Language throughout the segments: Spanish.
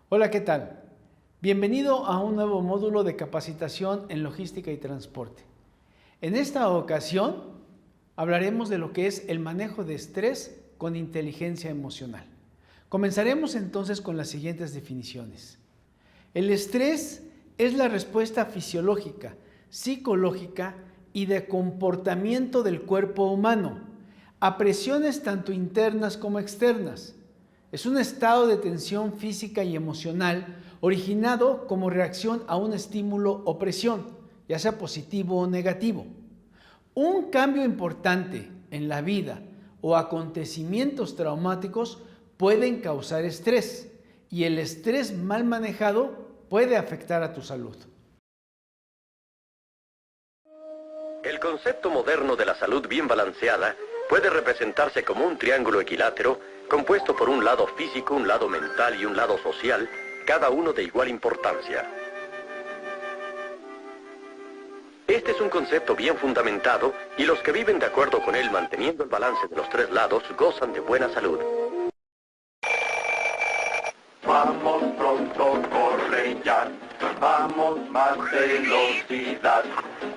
Hola, ¿qué tal? Bienvenido a un nuevo módulo de capacitación en logística y transporte. En esta ocasión hablaremos de lo que es el manejo de estrés con inteligencia emocional. Comenzaremos entonces con las siguientes definiciones. El estrés es la respuesta fisiológica, psicológica y de comportamiento del cuerpo humano a presiones tanto internas como externas. Es un estado de tensión física y emocional originado como reacción a un estímulo o presión, ya sea positivo o negativo. Un cambio importante en la vida o acontecimientos traumáticos pueden causar estrés y el estrés mal manejado puede afectar a tu salud. El concepto moderno de la salud bien balanceada puede representarse como un triángulo equilátero compuesto por un lado físico, un lado mental y un lado social, cada uno de igual importancia. Este es un concepto bien fundamentado y los que viven de acuerdo con él manteniendo el balance de los tres lados gozan de buena salud. Vamos pronto, corre ya, vamos más velocidad.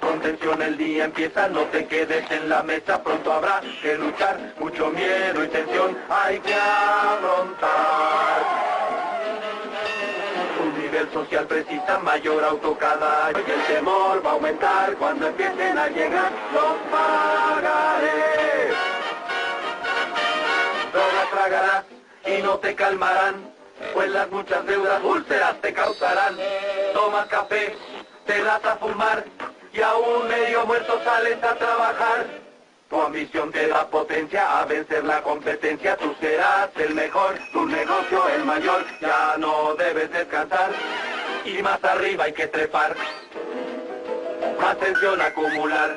Con tensión el día empieza, no te quedes en la mesa, pronto habrá que luchar, mucho miedo y tensión hay que afrontar. Un nivel social precisa mayor auto cada año y el temor va a aumentar cuando empiecen a llegar los pagarés. Drogas tragarás y no te calmarán, pues las muchas deudas úlceras te causarán. Tomas café, te das a fumar y aún medio muerto sales a trabajar. Tu ambición te da potencia a vencer la competencia. Tú serás el mejor, tu negocio el mayor. Ya no debes descansar y más arriba hay que trepar. Más tensión acumular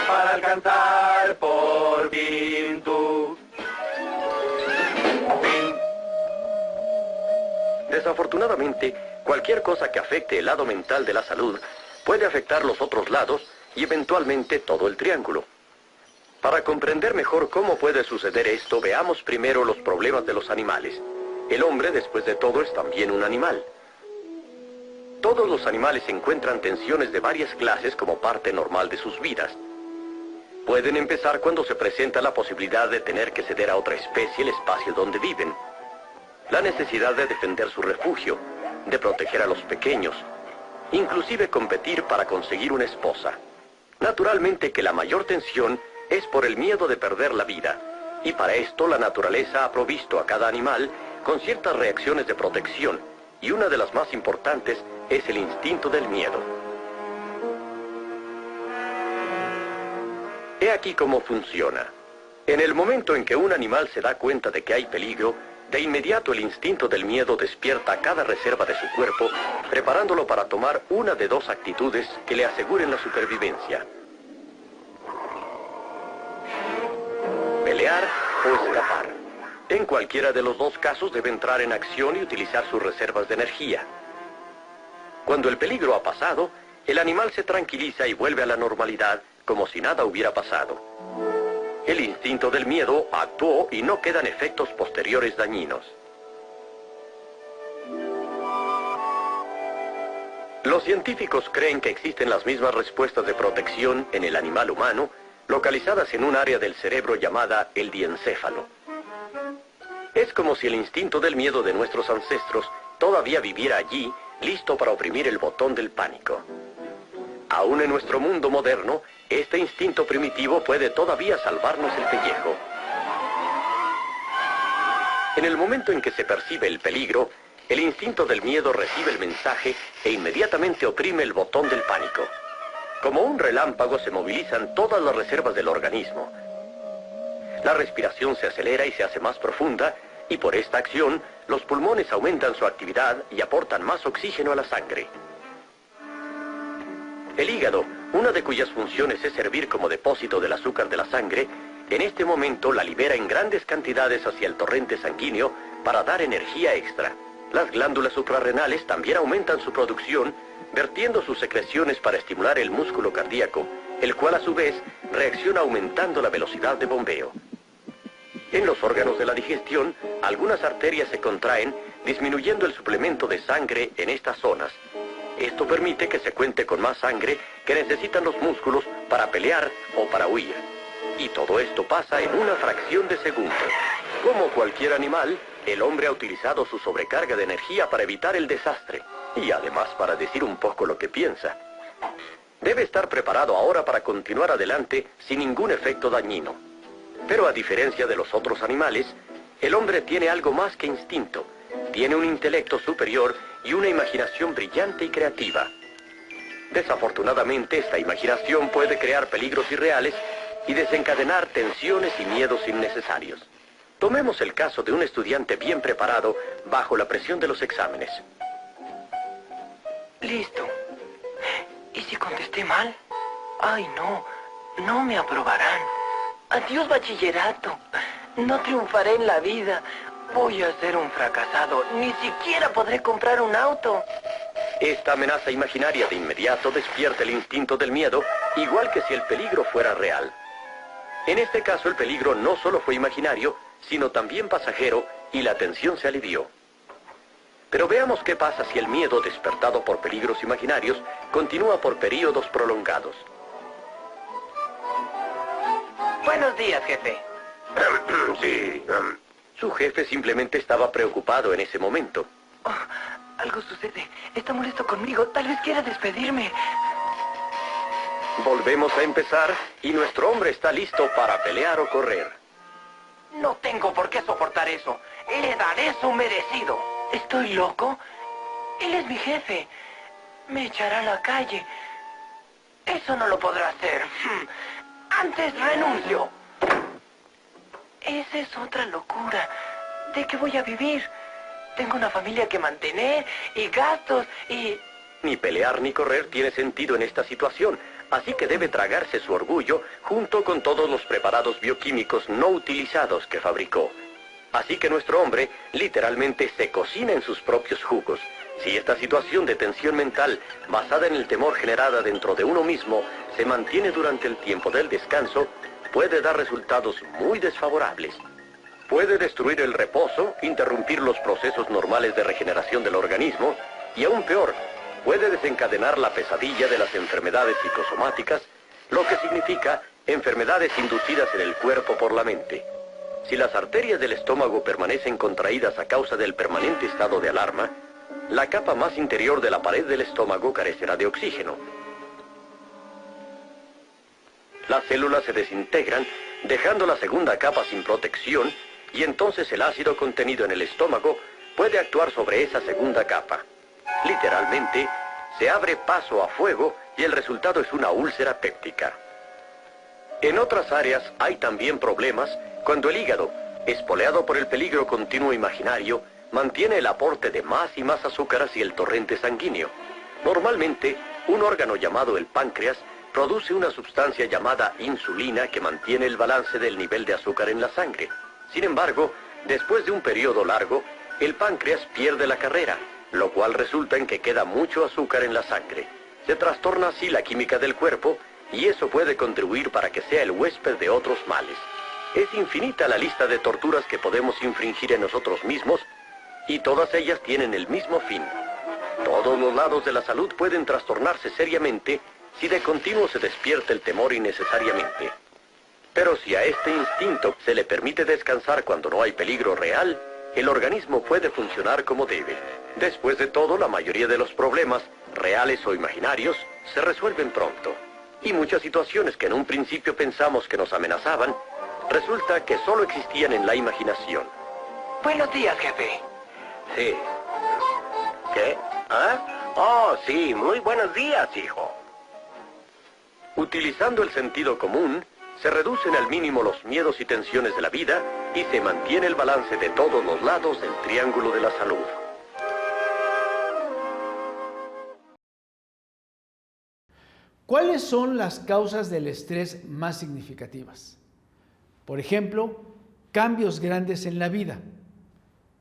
para alcanzar por fin tu fin. Desafortunadamente, cualquier cosa que afecte el lado mental de la salud puede afectar los otros lados y eventualmente todo el triángulo. Para comprender mejor cómo puede suceder esto, veamos primero los problemas de los animales. El hombre, después de todo, es también un animal. Todos los animales encuentran tensiones de varias clases como parte normal de sus vidas. Pueden empezar cuando se presenta la posibilidad de tener que ceder a otra especie el espacio donde viven. La necesidad de defender su refugio, de proteger a los pequeños, inclusive competir para conseguir una esposa. Naturalmente que la mayor tensión es por el miedo de perder la vida, y para esto la naturaleza ha provisto a cada animal con ciertas reacciones de protección, y una de las más importantes es el instinto del miedo. He aquí cómo funciona. En el momento en que un animal se da cuenta de que hay peligro, de inmediato el instinto del miedo despierta cada reserva de su cuerpo, preparándolo para tomar una de dos actitudes que le aseguren la supervivencia: pelear o escapar. En cualquiera de los dos casos debe entrar en acción y utilizar sus reservas de energía. Cuando el peligro ha pasado, el animal se tranquiliza y vuelve a la normalidad como si nada hubiera pasado. El instinto del miedo actuó y no quedan efectos posteriores dañinos. Los científicos creen que existen las mismas respuestas de protección en el animal humano, localizadas en un área del cerebro llamada el diencéfalo. Es como si el instinto del miedo de nuestros ancestros todavía viviera allí, listo para oprimir el botón del pánico. Aún en nuestro mundo moderno, este instinto primitivo puede todavía salvarnos el pellejo. En el momento en que se percibe el peligro, el instinto del miedo recibe el mensaje e inmediatamente oprime el botón del pánico. Como un relámpago se movilizan todas las reservas del organismo. La respiración se acelera y se hace más profunda, y por esta acción, los pulmones aumentan su actividad y aportan más oxígeno a la sangre. El hígado, una de cuyas funciones es servir como depósito del azúcar de la sangre, en este momento la libera en grandes cantidades hacia el torrente sanguíneo para dar energía extra. Las glándulas suprarrenales también aumentan su producción, vertiendo sus secreciones para estimular el músculo cardíaco, el cual a su vez reacciona aumentando la velocidad de bombeo. En los órganos de la digestión, algunas arterias se contraen, disminuyendo el suplemento de sangre en estas zonas. Esto permite que se cuente con más sangre que necesitan los músculos para pelear o para huir. Y todo esto pasa en una fracción de segundo. Como cualquier animal, el hombre ha utilizado su sobrecarga de energía para evitar el desastre y además para decir un poco lo que piensa. Debe estar preparado ahora para continuar adelante sin ningún efecto dañino. Pero a diferencia de los otros animales, el hombre tiene algo más que instinto. Tiene un intelecto superior y una imaginación brillante y creativa. Desafortunadamente, esta imaginación puede crear peligros irreales y desencadenar tensiones y miedos innecesarios. Tomemos el caso de un estudiante bien preparado bajo la presión de los exámenes. Listo. ¿Y si contesté mal? Ay, no me aprobarán. Adiós, bachillerato. No triunfaré en la vida. Voy a ser un fracasado. Ni siquiera podré comprar un auto. Esta amenaza imaginaria de inmediato despierta el instinto del miedo, igual que si el peligro fuera real. En este caso, el peligro no solo fue imaginario, sino también pasajero, y la tensión se alivió. Pero veamos qué pasa si el miedo despertado por peligros imaginarios continúa por períodos prolongados. Buenos días, jefe. Sí. Su jefe simplemente estaba preocupado en ese momento. Oh, algo sucede. Está molesto conmigo. Tal vez quiera despedirme. Volvemos a empezar y nuestro hombre está listo para pelear o correr. No tengo por qué soportar eso. Le daré su merecido. ¿Estoy loco? Él es mi jefe. Me echará a la calle. Eso no lo podrá hacer. Antes renuncio. Esa es otra locura. ¿De qué voy a vivir? Tengo una familia que mantener y gastos y... Ni pelear ni correr tiene sentido en esta situación, así que debe tragarse su orgullo junto con todos los preparados bioquímicos no utilizados que fabricó. Así que nuestro hombre literalmente se cocina en sus propios jugos. Si esta situación de tensión mental, basada en el temor generada dentro de uno mismo, se mantiene durante el tiempo del descanso, puede dar resultados muy desfavorables. Puede destruir el reposo, interrumpir los procesos normales de regeneración del organismo y aún peor, puede desencadenar la pesadilla de las enfermedades psicosomáticas, lo que significa enfermedades inducidas en el cuerpo por la mente. Si las arterias del estómago permanecen contraídas a causa del permanente estado de alarma, la capa más interior de la pared del estómago carecerá de oxígeno. Las células se desintegran, dejando la segunda capa sin protección, y entonces el ácido contenido en el estómago puede actuar sobre esa segunda capa. Literalmente, se abre paso a fuego y el resultado es una úlcera péptica. En otras áreas hay también problemas cuando el hígado, espoleado por el peligro continuo imaginario, mantiene el aporte de más y más azúcares y el torrente sanguíneo. Normalmente, un órgano llamado el páncreas produce una sustancia llamada insulina que mantiene el balance del nivel de azúcar en la sangre. Sin embargo, después de un periodo largo, el páncreas pierde la carrera, lo cual resulta en que queda mucho azúcar en la sangre. Se trastorna así la química del cuerpo y eso puede contribuir para que sea el huésped de otros males. Es infinita la lista de torturas que podemos infringir en nosotros mismos y todas ellas tienen el mismo fin. Todos los lados de la salud pueden trastornarse seriamente si de continuo se despierta el temor innecesariamente. Pero si a este instinto se le permite descansar cuando no hay peligro real, el organismo puede funcionar como debe. Después de todo, la mayoría de los problemas, reales o imaginarios, se resuelven pronto. Y muchas situaciones que en un principio pensamos que nos amenazaban, resulta que solo existían en la imaginación. Buenos días, jefe. Sí. ¿Qué? ¿Ah? Oh, sí, muy buenos días, hijo. Utilizando el sentido común, se reducen al mínimo los miedos y tensiones de la vida y se mantiene el balance de todos los lados del triángulo de la salud. ¿Cuáles son las causas del estrés más significativas? Por ejemplo, cambios grandes en la vida,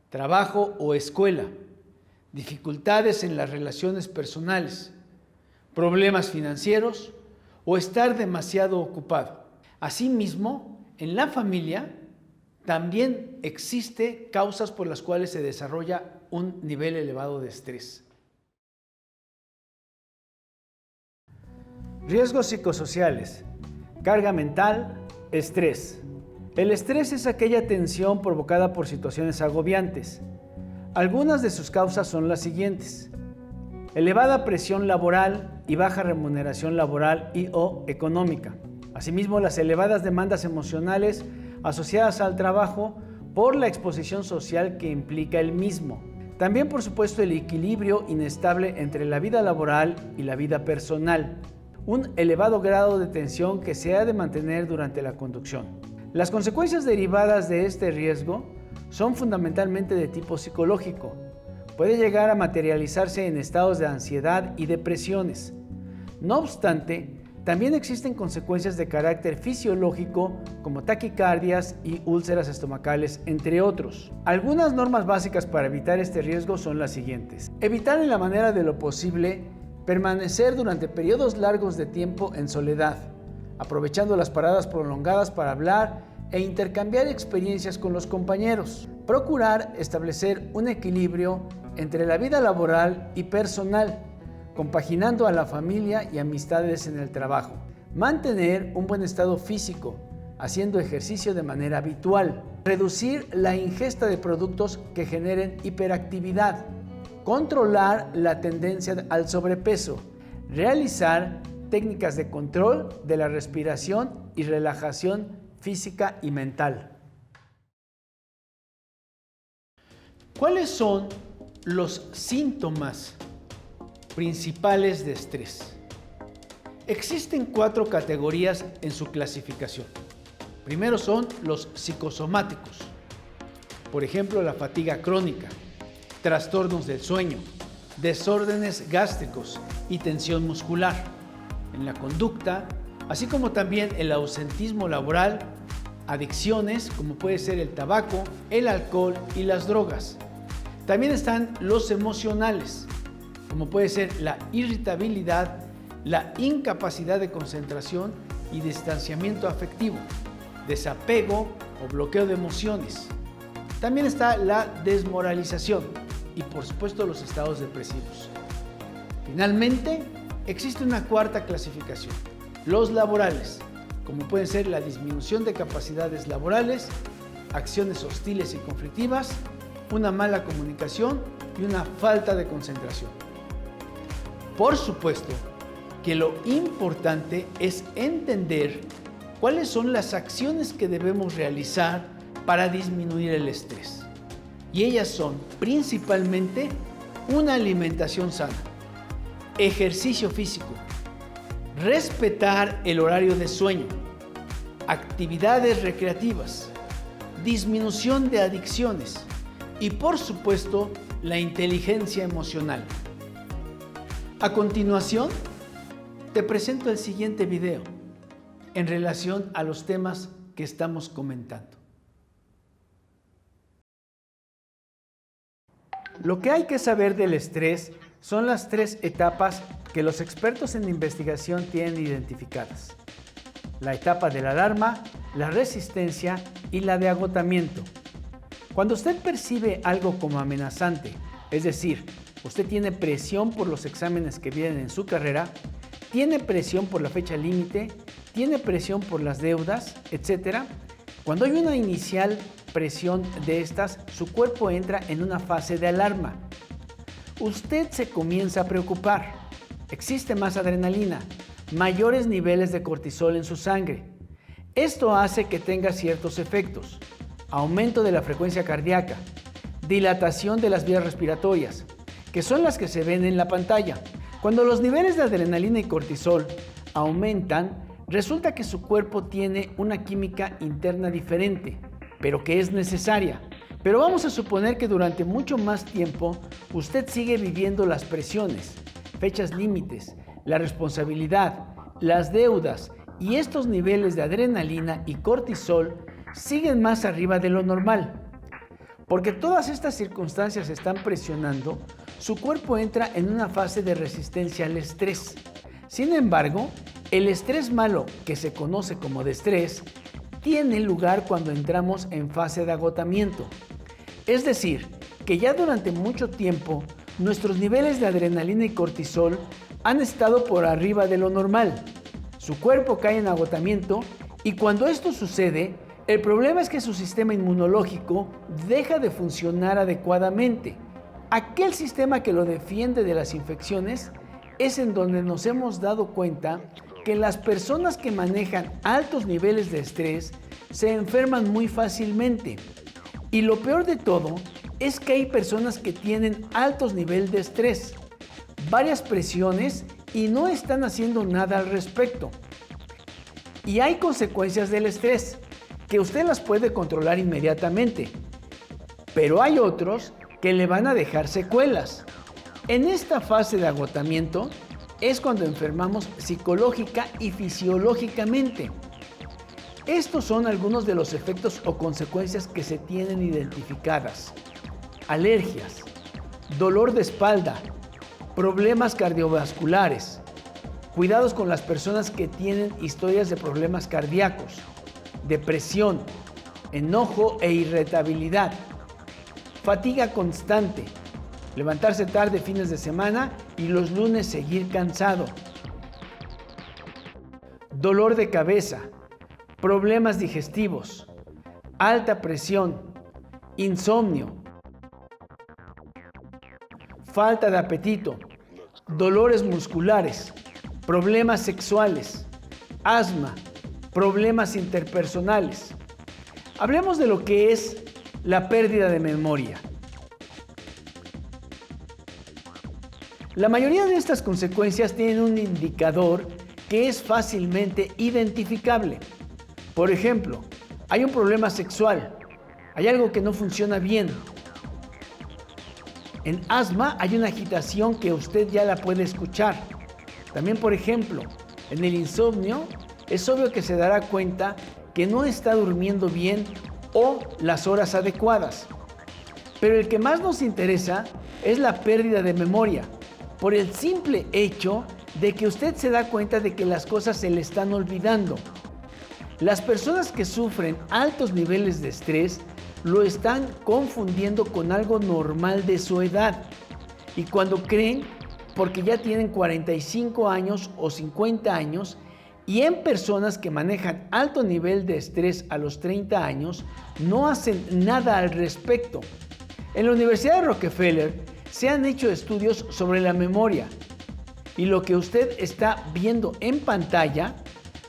trabajo o escuela, dificultades en las relaciones personales, problemas financieros o estar demasiado ocupado. Asimismo, en la familia, también existe causas por las cuales se desarrolla un nivel elevado de estrés. Riesgos psicosociales, carga mental, estrés. El estrés es aquella tensión provocada por situaciones agobiantes. Algunas de sus causas son las siguientes: elevada presión laboral y baja remuneración laboral y/o económica. Asimismo, las elevadas demandas emocionales asociadas al trabajo por la exposición social que implica el mismo. También, por supuesto, el equilibrio inestable entre la vida laboral y la vida personal. Un elevado grado de tensión que se ha de mantener durante la conducción. Las consecuencias derivadas de este riesgo son fundamentalmente de tipo psicológico. Puede llegar a materializarse en estados de ansiedad y depresiones. No obstante, también existen consecuencias de carácter fisiológico como taquicardias y úlceras estomacales, entre otros. Algunas normas básicas para evitar este riesgo son las siguientes: evitar en la manera de lo posible permanecer durante periodos largos de tiempo en soledad, aprovechando las paradas prolongadas para hablar e intercambiar experiencias con los compañeros. Procurar establecer un equilibrio entre la vida laboral y personal, compaginando a la familia y amistades en el trabajo. Mantener un buen estado físico, haciendo ejercicio de manera habitual. Reducir la ingesta de productos que generen hiperactividad. Controlar la tendencia al sobrepeso. Realizar técnicas de control de la respiración y relajación física y mental. ¿Cuáles son los síntomas principales de estrés? Existen 4 categorías en su clasificación. Primero son los psicosomáticos. Por ejemplo, la fatiga crónica, trastornos del sueño, desórdenes gástricos y tensión muscular en la conducta, así como también el ausentismo laboral, adicciones como puede ser el tabaco, el alcohol y las drogas. También están los emocionales, como puede ser la irritabilidad, la incapacidad de concentración y distanciamiento afectivo, desapego o bloqueo de emociones. También está la desmoralización y, por supuesto, los estados depresivos. Finalmente, existe una 4ª clasificación, los laborales, como pueden ser la disminución de capacidades laborales, acciones hostiles y conflictivas, una mala comunicación y una falta de concentración. Por supuesto que lo importante es entender cuáles son las acciones que debemos realizar para disminuir el estrés. Y ellas son principalmente una alimentación sana, ejercicio físico, respetar el horario de sueño, actividades recreativas, disminución de adicciones y, por supuesto, la inteligencia emocional. A continuación, te presento el siguiente video en relación a los temas que estamos comentando. Lo que hay que saber del estrés son las 3 etapas que los expertos en investigación tienen identificadas: la etapa de la alarma, la resistencia y la de agotamiento. Cuando usted percibe algo como amenazante, es decir, usted tiene presión por los exámenes que vienen en su carrera, tiene presión por la fecha límite, tiene presión por las deudas, etc. Cuando hay una inicial presión de estas, su cuerpo entra en una fase de alarma. Usted se comienza a preocupar. Existe más adrenalina, mayores niveles de cortisol en su sangre. Esto hace que tenga ciertos efectos: aumento de la frecuencia cardíaca, dilatación de las vías respiratorias, que son las que se ven en la pantalla. Cuando los niveles de adrenalina y cortisol aumentan, resulta que su cuerpo tiene una química interna diferente, pero que es necesaria. Pero vamos a suponer que durante mucho más tiempo usted sigue viviendo las presiones, fechas límites, la responsabilidad, las deudas, y estos niveles de adrenalina y cortisol siguen más arriba de lo normal. Porque todas estas circunstancias están presionando, su cuerpo entra en una fase de resistencia al estrés. Sin embargo, el estrés malo, que se conoce como destrés, tiene lugar cuando entramos en fase de agotamiento. Es decir, que ya durante mucho tiempo nuestros niveles de adrenalina y cortisol han estado por arriba de lo normal. Su cuerpo cae en agotamiento y cuando esto sucede, el problema es que su sistema inmunológico deja de funcionar adecuadamente. Aquel sistema que lo defiende de las infecciones es en donde nos hemos dado cuenta que las personas que manejan altos niveles de estrés se enferman muy fácilmente. Y lo peor de todo es que hay personas que tienen altos niveles de estrés, varias presiones y no están haciendo nada al respecto. Y hay consecuencias del estrés que usted las puede controlar inmediatamente, pero hay otros que le van a dejar secuelas. En esta fase de agotamiento es cuando enfermamos psicológica y fisiológicamente. Estos son algunos de los efectos o consecuencias que se tienen identificadas: alergias, dolor de espalda, problemas cardiovasculares, cuidados con las personas que tienen historias de problemas cardíacos, depresión, enojo e irritabilidad, fatiga constante, levantarse tarde fines de semana y los lunes seguir cansado, dolor de cabeza, problemas digestivos, alta presión, insomnio, falta de apetito, dolores musculares, problemas sexuales, asma, problemas interpersonales. Hablemos de lo que es la pérdida de memoria. La mayoría de estas consecuencias tienen un indicador que es fácilmente identificable. Por ejemplo, hay un problema sexual, hay algo que no funciona bien. En asma hay una agitación que usted ya la puede escuchar. También, por ejemplo, en el insomnio es obvio que se dará cuenta que no está durmiendo bien o las horas adecuadas. Pero el que más nos interesa es la pérdida de memoria, por el simple hecho de que usted se da cuenta de que las cosas se le están olvidando. Las personas que sufren altos niveles de estrés lo están confundiendo con algo normal de su edad. Y cuando creen, porque ya tienen 45 años o 50 años, y en personas que manejan alto nivel de estrés a los 30 años, no hacen nada al respecto. En la Universidad de Rockefeller se han hecho estudios sobre la memoria. Y lo que usted está viendo en pantalla,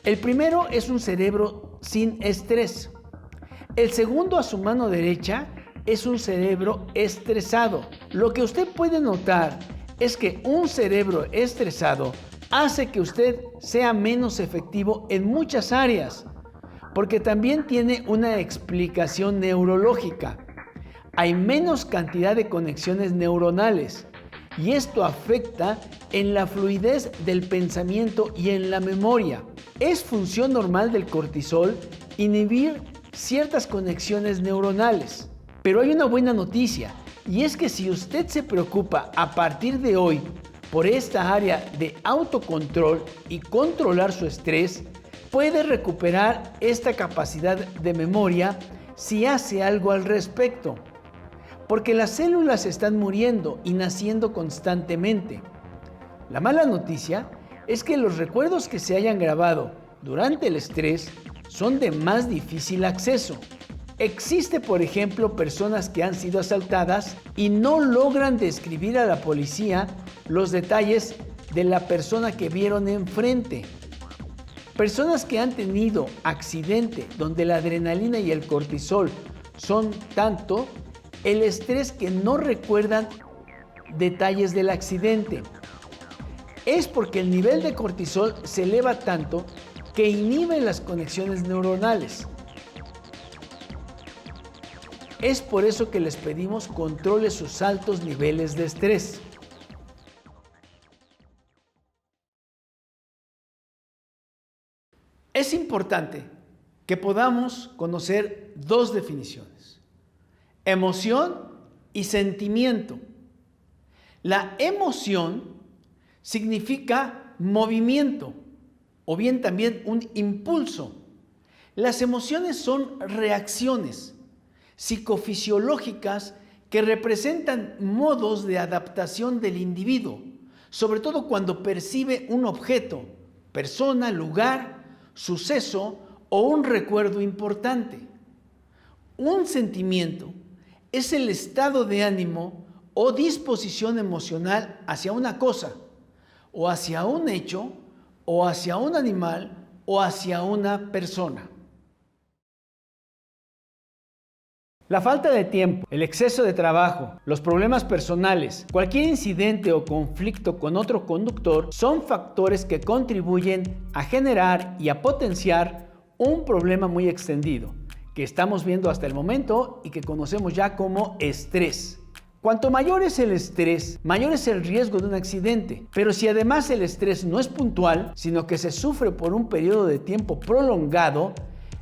el primero es un cerebro sin estrés. El segundo, a su mano derecha, es un cerebro estresado. Lo que usted puede notar es que un cerebro estresado hace que usted sea menos efectivo en muchas áreas, porque también tiene una explicación neurológica. Hay menos cantidad de conexiones neuronales y esto afecta en la fluidez del pensamiento y en la memoria. Es función normal del cortisol inhibir ciertas conexiones neuronales. Pero hay una buena noticia, y es que si usted se preocupa a partir de hoy por esta área de autocontrol y controlar su estrés, puede recuperar esta capacidad de memoria si hace algo al respecto. Porque las células están muriendo y naciendo constantemente. La mala noticia es que los recuerdos que se hayan grabado durante el estrés son de más difícil acceso. Existe, por ejemplo, personas que han sido asaltadas y no logran describir a la policía los detalles de la persona que vieron enfrente. Personas que han tenido accidente donde la adrenalina y el cortisol son tanto, el estrés que no recuerdan detalles del accidente. Es porque el nivel de cortisol se eleva tanto que inhibe las conexiones neuronales. Es por eso que les pedimos controle sus altos niveles de estrés. Es importante que podamos conocer dos definiciones: emoción y sentimiento. La emoción significa movimiento o bien también un impulso. Las emociones son reacciones psicofisiológicas que representan modos de adaptación del individuo, sobre todo cuando percibe un objeto, persona, lugar, suceso o un recuerdo importante. Un sentimiento es el estado de ánimo o disposición emocional hacia una cosa, o hacia un hecho, o hacia un animal, o hacia una persona. La falta de tiempo, el exceso de trabajo, los problemas personales, cualquier incidente o conflicto con otro conductor son factores que contribuyen a generar y a potenciar un problema muy extendido que estamos viendo hasta el momento y que conocemos ya como estrés. Cuanto mayor es el estrés, mayor es el riesgo de un accidente. Pero si además el estrés no es puntual, sino que se sufre por un periodo de tiempo prolongado,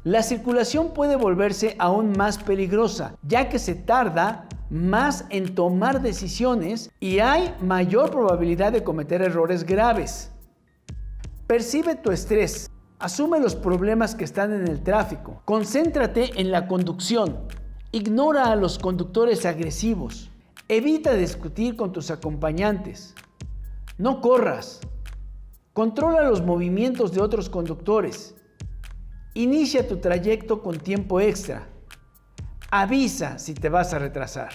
la circulación puede volverse aún más peligrosa, ya que se tarda más en tomar decisiones y hay mayor probabilidad de cometer errores graves. Percibe tu estrés. Asume los problemas que están en el tráfico. Concéntrate en la conducción. Ignora a los conductores agresivos. Evita discutir con tus acompañantes. No corras. Controla los movimientos de otros conductores. Inicia tu trayecto con tiempo extra. Avisa si te vas a retrasar.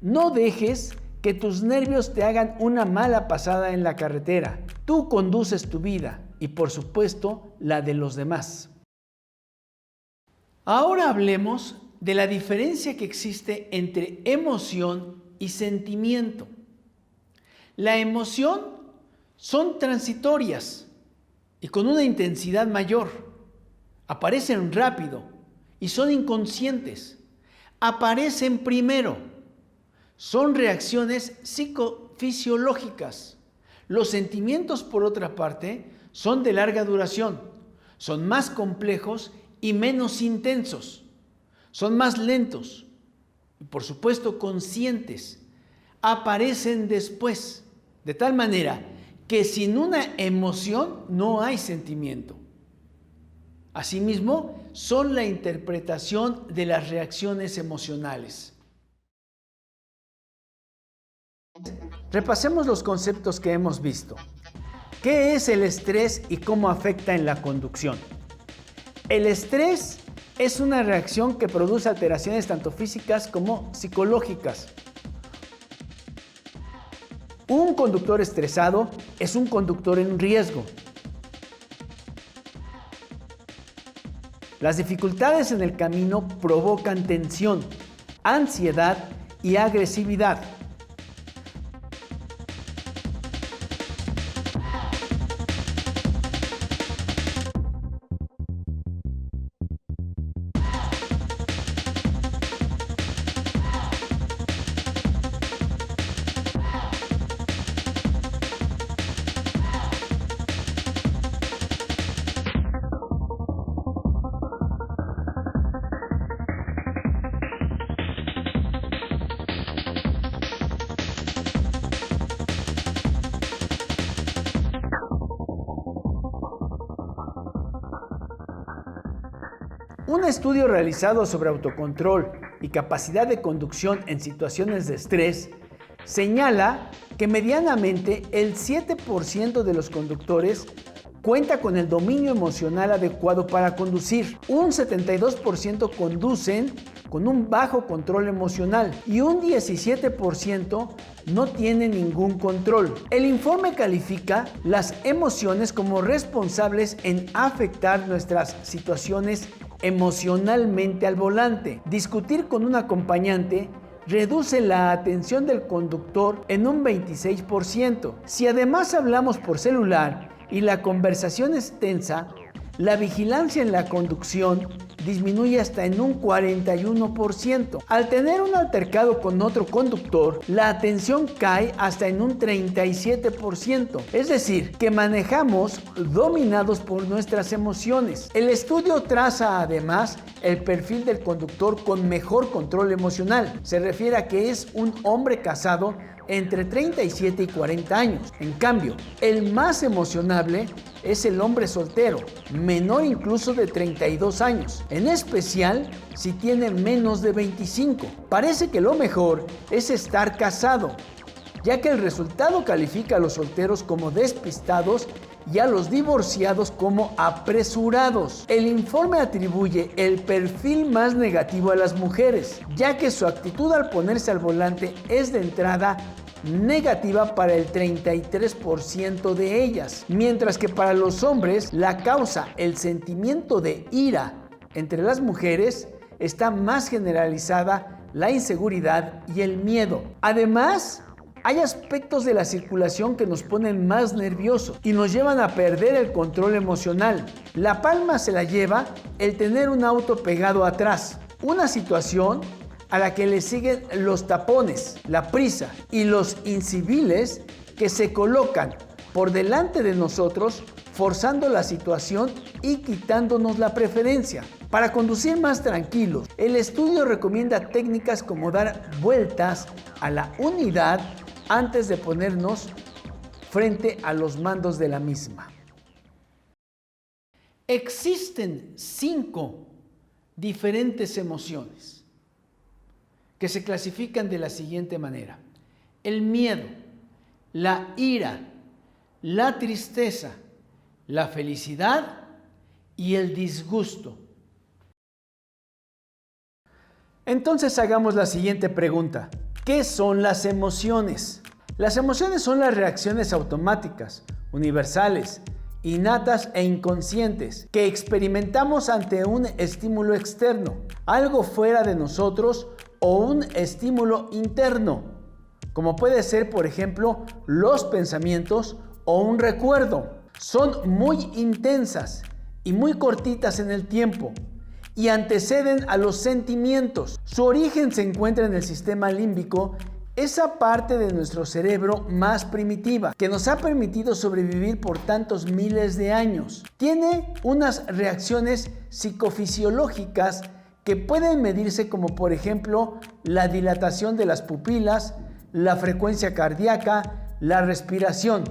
No dejes que tus nervios te hagan una mala pasada en la carretera. Tú conduces tu vida y, por supuesto, la de los demás. Ahora hablemos de la diferencia que existe entre emoción y sentimiento. La emoción son transitorias y con una intensidad mayor. Aparecen rápido y son inconscientes. Aparecen primero. Son reacciones psicofisiológicas. Los sentimientos, por otra parte, son de larga duración. Son más complejos y menos intensos. Son más lentos y, por supuesto, conscientes. Aparecen después, de tal manera que sin una emoción no hay sentimiento. Asimismo, son la interpretación de las reacciones emocionales. Repasemos los conceptos que hemos visto. ¿Qué es el estrés y cómo afecta en la conducción? El estrés es una reacción que produce alteraciones tanto físicas como psicológicas. Un conductor estresado es un conductor en riesgo. Las dificultades en el camino provocan tensión, ansiedad y agresividad. Un estudio realizado sobre autocontrol y capacidad de conducción en situaciones de estrés señala que medianamente el 7% de los conductores cuenta con el dominio emocional adecuado para conducir. Un 72% conducen con un bajo control emocional y un 17% no tiene ningún control. El informe califica las emociones como responsables en afectar nuestras situaciones emocionalmente al volante. Discutir con un acompañante reduce la atención del conductor en un 26%. Si además hablamos por celular y la conversación es tensa, la vigilancia en la conducción disminuye hasta en un 41%. Al tener un altercado con otro conductor, la atención cae hasta en un 37%. Es decir, que manejamos dominados por nuestras emociones. El estudio traza además el perfil del conductor con mejor control emocional. Se refiere a que es un hombre casado entre 37 y 40 años. En cambio, el más emocionable es el hombre soltero, menor incluso de 32 años, en especial si tiene menos de 25. Parece que lo mejor es estar casado, ya que el resultado califica a los solteros como despistados y a los divorciados como apresurados. El informe atribuye el perfil más negativo a las mujeres, ya que su actitud al ponerse al volante es de entrada negativa para el 33% de ellas, mientras que para los hombres la causa, el sentimiento de ira entre las mujeres, está más generalizada la inseguridad y el miedo. Además, hay aspectos de la circulación que nos ponen más nerviosos y nos llevan a perder el control emocional. La palma se la lleva el tener un auto pegado atrás, una situación a la que le siguen los tapones, la prisa y los inciviles que se colocan por delante de nosotros, forzando la situación y quitándonos la preferencia. Para conducir más tranquilos, el estudio recomienda técnicas como dar vueltas a la unidad antes de ponernos frente a los mandos de la misma. Existen 5 diferentes emociones que se clasifican de la siguiente manera: el miedo, la ira, la tristeza, la felicidad y el disgusto. Entonces hagamos la siguiente pregunta: ¿qué son las emociones? Las emociones son las reacciones automáticas, universales, innatas e inconscientes que experimentamos ante un estímulo externo, algo fuera de nosotros o un estímulo interno, como puede ser, por ejemplo, los pensamientos o un recuerdo. Son muy intensas y muy cortitas en el tiempo y anteceden a los sentimientos. Su origen se encuentra en el sistema límbico, esa parte de nuestro cerebro más primitiva que nos ha permitido sobrevivir por tantos miles de años. Tiene unas reacciones psicofisiológicas que pueden medirse, como por ejemplo la dilatación de las pupilas, la frecuencia cardíaca, la respiración.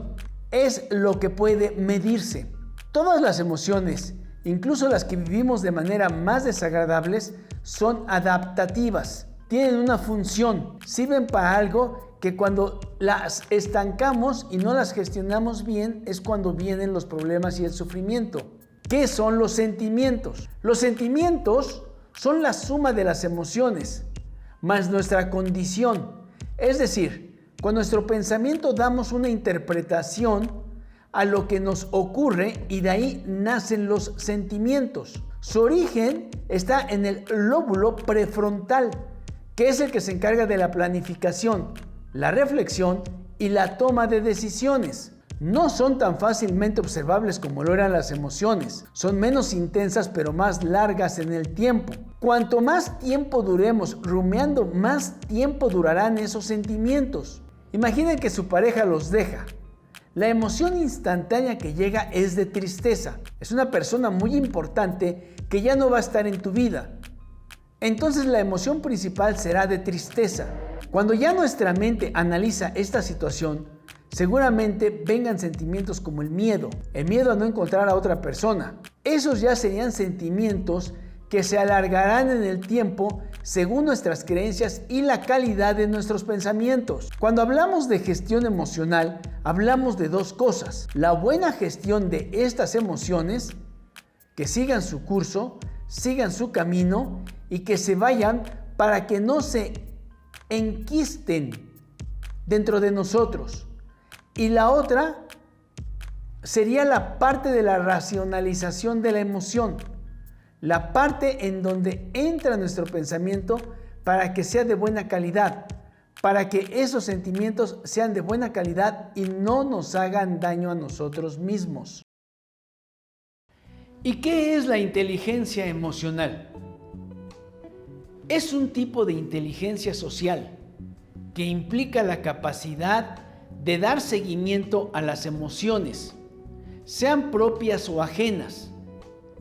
Es lo que puede medirse. Todas las emociones, incluso las que vivimos de manera más desagradables, son adaptativas. Tienen una función, sirven para algo que cuando las estancamos y no las gestionamos bien es cuando vienen los problemas y el sufrimiento. ¿Qué son los sentimientos? Los sentimientos son la suma de las emociones, más nuestra condición. Es decir, con nuestro pensamiento damos una interpretación a lo que nos ocurre y de ahí nacen los sentimientos. Su origen está en el lóbulo prefrontal, que es el que se encarga de la planificación, la reflexión y la toma de decisiones. No son tan fácilmente observables como lo eran las emociones. Son menos intensas pero más largas en el tiempo. Cuanto más tiempo duremos rumiando, más tiempo durarán esos sentimientos. Imaginen que su pareja los deja. La emoción instantánea que llega es de tristeza. Es una persona muy importante que ya no va a estar en tu vida. Entonces la emoción principal será de tristeza. Cuando ya nuestra mente analiza esta situación, seguramente vengan sentimientos como el miedo a no encontrar a otra persona. Esos ya serían sentimientos que se alargarán en el tiempo según nuestras creencias y la calidad de nuestros pensamientos. Cuando hablamos de gestión emocional, hablamos de 2 cosas: la buena gestión de estas emociones, que sigan su curso, sigan su camino y que se vayan para que no se enquisten dentro de nosotros. Y la otra sería la parte de la racionalización de la emoción, la parte en donde entra nuestro pensamiento para que sea de buena calidad, para que esos sentimientos sean de buena calidad y no nos hagan daño a nosotros mismos. ¿Y qué es la inteligencia emocional? Es un tipo de inteligencia social que implica la capacidad de dar seguimiento a las emociones, sean propias o ajenas,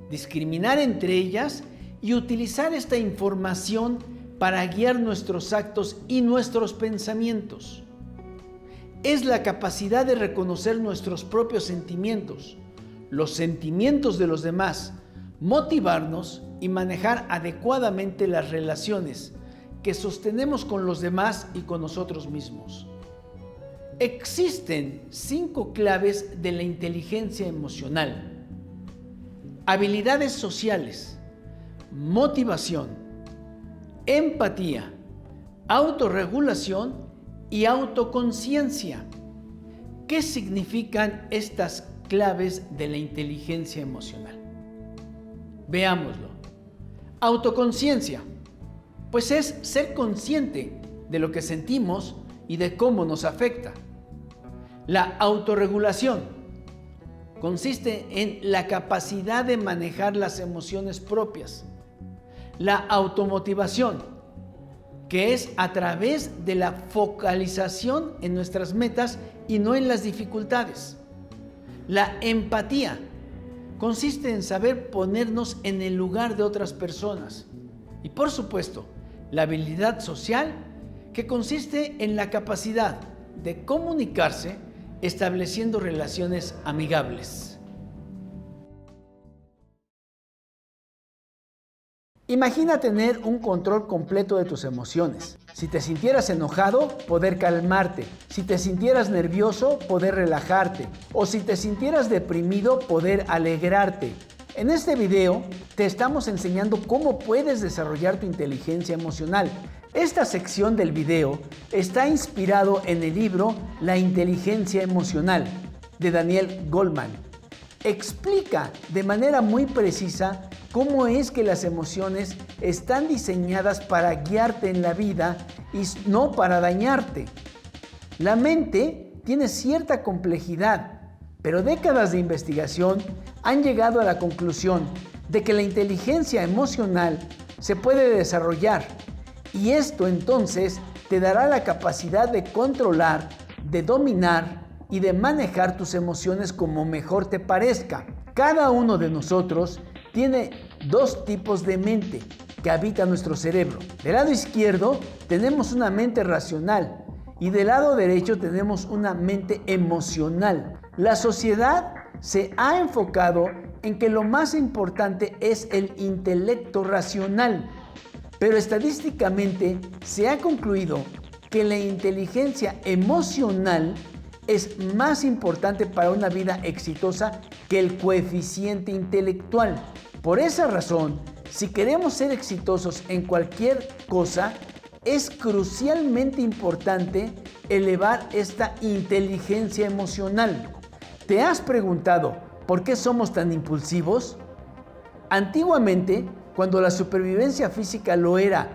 discriminar entre ellas y utilizar esta información para guiar nuestros actos y nuestros pensamientos. es la capacidad de reconocer nuestros propios sentimientos, los sentimientos de los demás, motivarnos y manejar adecuadamente las relaciones que sostenemos con los demás y con nosotros mismos. Existen 5 claves de la inteligencia emocional: habilidades sociales, motivación, empatía, autorregulación y autoconciencia. ¿Qué significan estas claves de la inteligencia emocional? Veámoslo. Autoconciencia, pues es ser consciente de lo que sentimos y de cómo nos afecta. La autorregulación consiste en la capacidad de manejar las emociones propias. La automotivación, que es a través de la focalización en nuestras metas y no en las dificultades. La empatía consiste en saber ponernos en el lugar de otras personas. Y por supuesto, la habilidad social, que consiste en la capacidad de comunicarse estableciendo relaciones amigables. Imagina tener un control completo de tus emociones. Si te sintieras enojado, poder calmarte. Si te sintieras nervioso, poder relajarte. O si te sintieras deprimido, poder alegrarte. En este video te estamos enseñando cómo puedes desarrollar tu inteligencia emocional. Esta sección del video está inspirado en el libro La inteligencia emocional de Daniel Goleman. Explica de manera muy precisa cómo es que las emociones están diseñadas para guiarte en la vida y no para dañarte. La mente tiene cierta complejidad, pero décadas de investigación han llegado a la conclusión de que la inteligencia emocional se puede desarrollar, y esto entonces te dará la capacidad de controlar, de dominar y de manejar tus emociones como mejor te parezca. Cada uno de nosotros tiene 2 tipos de mente que habitan nuestro cerebro. Del lado izquierdo tenemos una mente racional y del lado derecho tenemos una mente emocional. La sociedad se ha enfocado en que lo más importante es el intelecto racional, pero estadísticamente se ha concluido que la inteligencia emocional es más importante para una vida exitosa que el coeficiente intelectual. Por esa razón, si queremos ser exitosos en cualquier cosa, es crucialmente importante elevar esta inteligencia emocional. ¿Te has preguntado por qué somos tan impulsivos? Antiguamente, cuando la supervivencia física lo era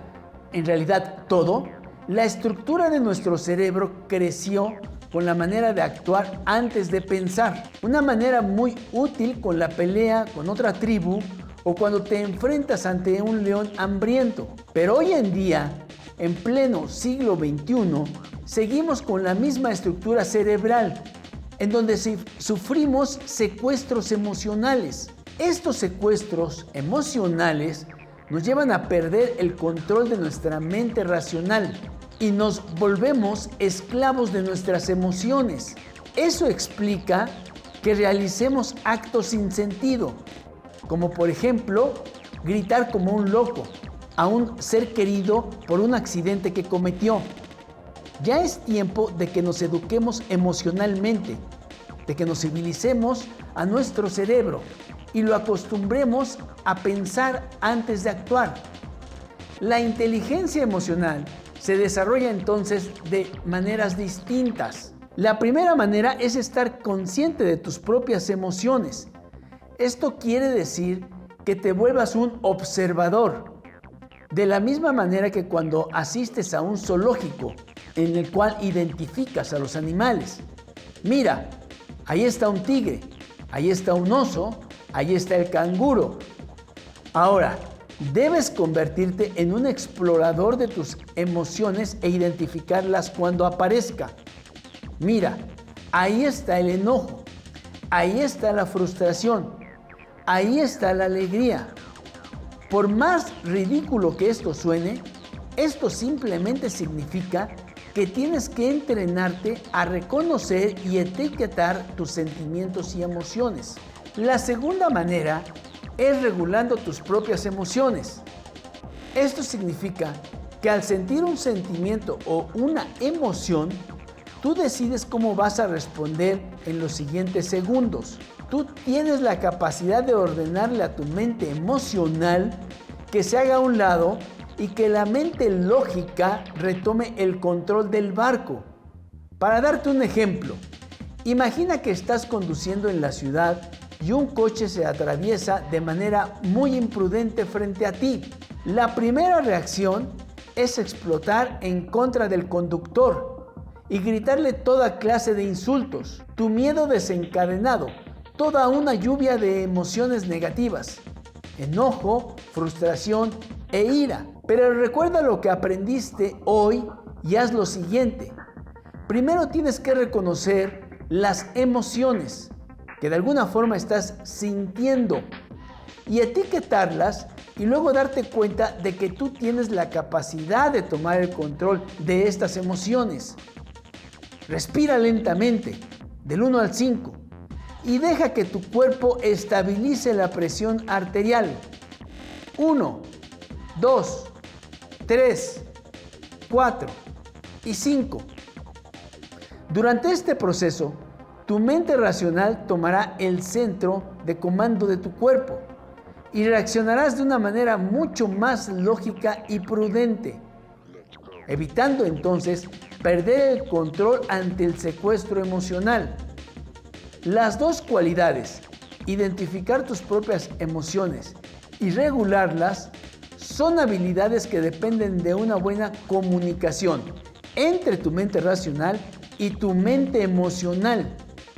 en realidad todo, la estructura de nuestro cerebro creció con la manera de actuar antes de pensar. Una manera muy útil con la pelea con otra tribu o cuando te enfrentas ante un león hambriento. Pero hoy en día, en pleno siglo XXI, seguimos con la misma estructura cerebral, en donde sufrimos secuestros emocionales. Estos secuestros emocionales nos llevan a perder el control de nuestra mente racional y nos volvemos esclavos de nuestras emociones. Eso explica que realicemos actos sin sentido, como por ejemplo, gritar como un loco a un ser querido por un accidente que cometió. Ya es tiempo de que nos eduquemos emocionalmente, de que nos civilicemos a nuestro cerebro y lo acostumbremos a pensar antes de actuar. La inteligencia emocional se desarrolla entonces de maneras distintas. La primera manera es estar consciente de tus propias emociones. Esto quiere decir que te vuelvas un observador. De la misma manera que cuando asistes a un zoológico en el cual identificas a los animales. Mira, ahí está un tigre, ahí está un oso, ahí está el canguro. Ahora, debes convertirte en un explorador de tus emociones e identificarlas cuando aparezca. Mira, ahí está el enojo, ahí está la frustración, ahí está la alegría. Por más ridículo que esto suene, esto simplemente significa que tienes que entrenarte a reconocer y etiquetar tus sentimientos y emociones. La segunda manera es regulando tus propias emociones. Esto significa que al sentir un sentimiento o una emoción, tú decides cómo vas a responder en los siguientes segundos. Tú tienes la capacidad de ordenarle a tu mente emocional que se haga a un lado y que la mente lógica retome el control del barco. Para darte un ejemplo, imagina que estás conduciendo en la ciudad y un coche se atraviesa de manera muy imprudente frente a ti. La primera reacción es explotar en contra del conductor y gritarle toda clase de insultos. Tu miedo desencadenado, toda una lluvia de emociones negativas, enojo, frustración e ira. Pero recuerda lo que aprendiste hoy y haz lo siguiente. Primero tienes que reconocer las emociones que de alguna forma estás sintiendo y etiquetarlas y luego darte cuenta de que tú tienes la capacidad de tomar el control de estas emociones. Respira lentamente, del 1 al 5, y deja que tu cuerpo estabilice la presión arterial. 1, 2, 3, 4 y 5. Durante este proceso, tu mente racional tomará el centro de comando de tu cuerpo y reaccionarás de una manera mucho más lógica y prudente, evitando entonces perder el control ante el secuestro emocional. Las dos cualidades, identificar tus propias emociones y regularlas, son habilidades que dependen de una buena comunicación entre tu mente racional y tu mente emocional.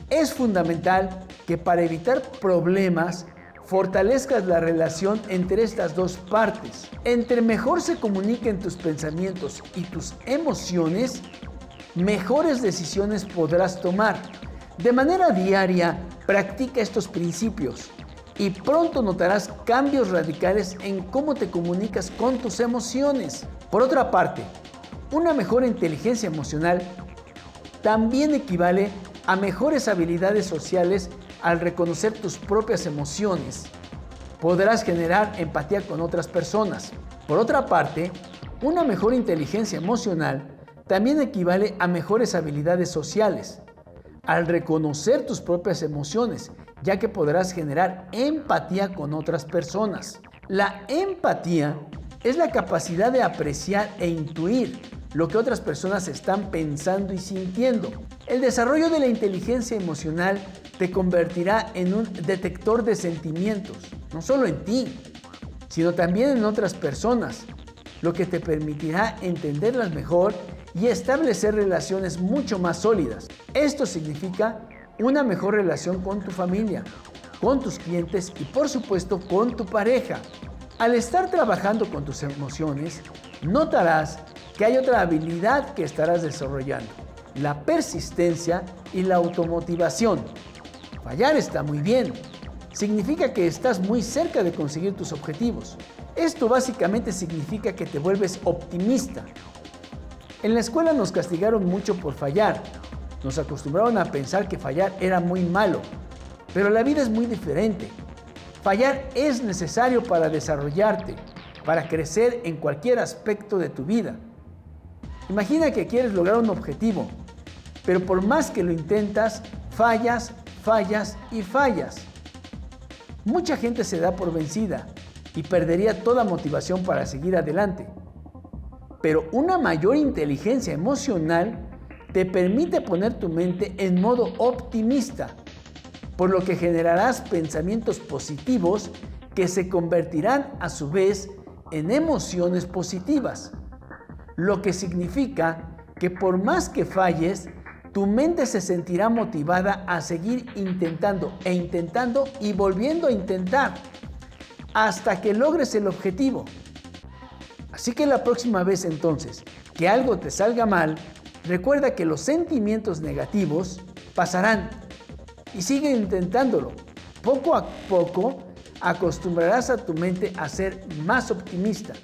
Es fundamental que para evitar problemas fortalezcas la relación entre estas dos partes. Entre mejor se comuniquen tus pensamientos y tus emociones, mejores decisiones podrás tomar. De manera diaria, practica estos principios y pronto notarás cambios radicales en cómo te comunicas con tus emociones. Por otra parte, una mejor inteligencia emocional también equivale a mejores habilidades sociales al reconocer tus propias emociones. Podrás generar empatía con otras personas. Por otra parte, una mejor inteligencia emocional también equivale a mejores habilidades sociales al reconocer tus propias emociones, ya que podrás generar empatía con otras personas. La empatía es la capacidad de apreciar e intuir lo que otras personas están pensando y sintiendo. El desarrollo de la inteligencia emocional te convertirá en un detector de sentimientos, no solo en ti, sino también en otras personas, lo que te permitirá entenderlas mejor y establecer relaciones mucho más sólidas. Esto significa una mejor relación con tu familia, con tus clientes y por supuesto con tu pareja. Al estar trabajando con tus emociones, notarás que hay otra habilidad que estarás desarrollando: la persistencia y la automotivación. Fallar está muy bien. Significa que estás muy cerca de conseguir tus objetivos. Esto básicamente significa que te vuelves optimista. En la escuela nos castigaron mucho por fallar. Nos acostumbraron a pensar que fallar era muy malo. Pero la vida es muy diferente. Fallar es necesario para desarrollarte, para crecer en cualquier aspecto de tu vida. Imagina que quieres lograr un objetivo, pero por más que lo intentas, fallas y fallas. Mucha gente se da por vencida y perdería toda motivación para seguir adelante. Pero una mayor inteligencia emocional te permite poner tu mente en modo optimista, por lo que generarás pensamientos positivos que se convertirán a su vez en emociones positivas, lo que significa que por más que falles, tu mente se sentirá motivada a seguir intentando y volviendo a intentar hasta que logres el objetivo. Así que la próxima vez entonces que algo te salga mal, recuerda que los sentimientos negativos pasarán y sigue intentándolo. Poco a poco acostumbrarás a tu mente a ser más optimista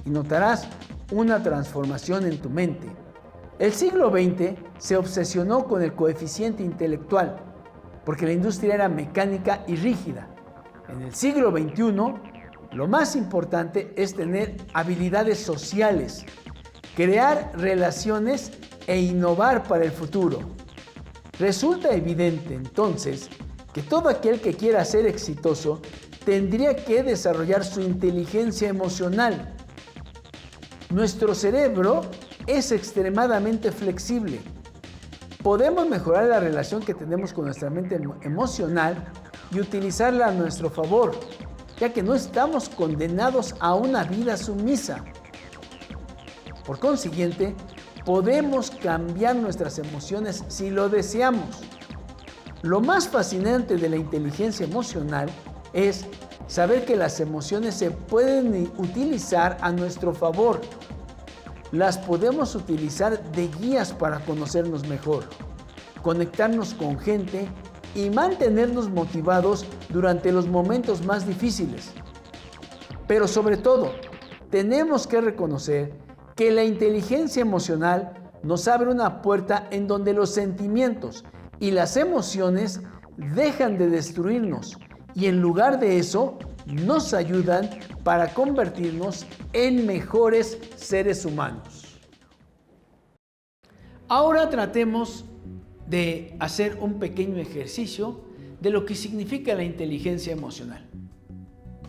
y notarás una transformación en tu mente. El siglo XX se obsesionó con el coeficiente intelectual, porque la industria era mecánica y rígida. En el siglo XXI, lo más importante es tener habilidades sociales, crear relaciones e innovar para el futuro. Resulta evidente, entonces, que todo aquel que quiera ser exitoso tendría que desarrollar su inteligencia emocional. Nuestro cerebro es extremadamente flexible. Podemos mejorar la relación que tenemos con nuestra mente emocional y utilizarla a nuestro favor, ya que no estamos condenados a una vida sumisa. Por consiguiente, podemos cambiar nuestras emociones si lo deseamos. Lo más fascinante de la inteligencia emocional es saber que las emociones se pueden utilizar a nuestro favor. Las podemos utilizar de guías para conocernos mejor, conectarnos con gente y mantenernos motivados durante los momentos más difíciles. Pero sobre todo, tenemos que reconocer que la inteligencia emocional nos abre una puerta en donde los sentimientos y las emociones dejan de destruirnos y en lugar de eso nos ayudan para convertirnos en mejores seres humanos. Ahora tratemos de hacer un pequeño ejercicio de lo que significa la inteligencia emocional.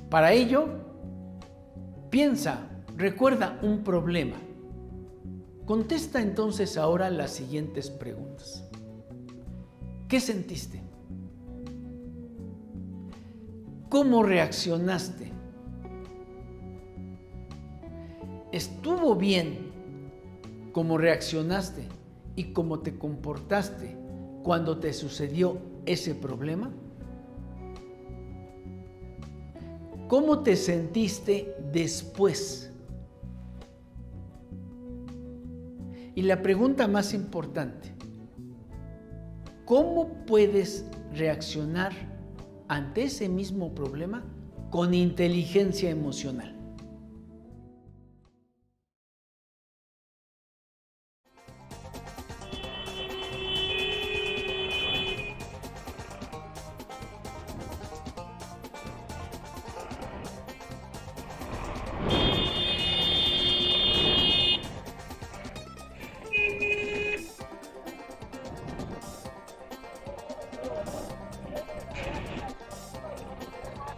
Para ello, recuerda un problema. Contesta entonces ahora las siguientes preguntas. ¿Qué sentiste? ¿Cómo reaccionaste? ¿Estuvo bien cómo reaccionaste y cómo te comportaste cuando te sucedió ese problema? ¿Cómo te sentiste después? Y la pregunta más importante, ¿cómo puedes reaccionar ante ese mismo problema con inteligencia emocional?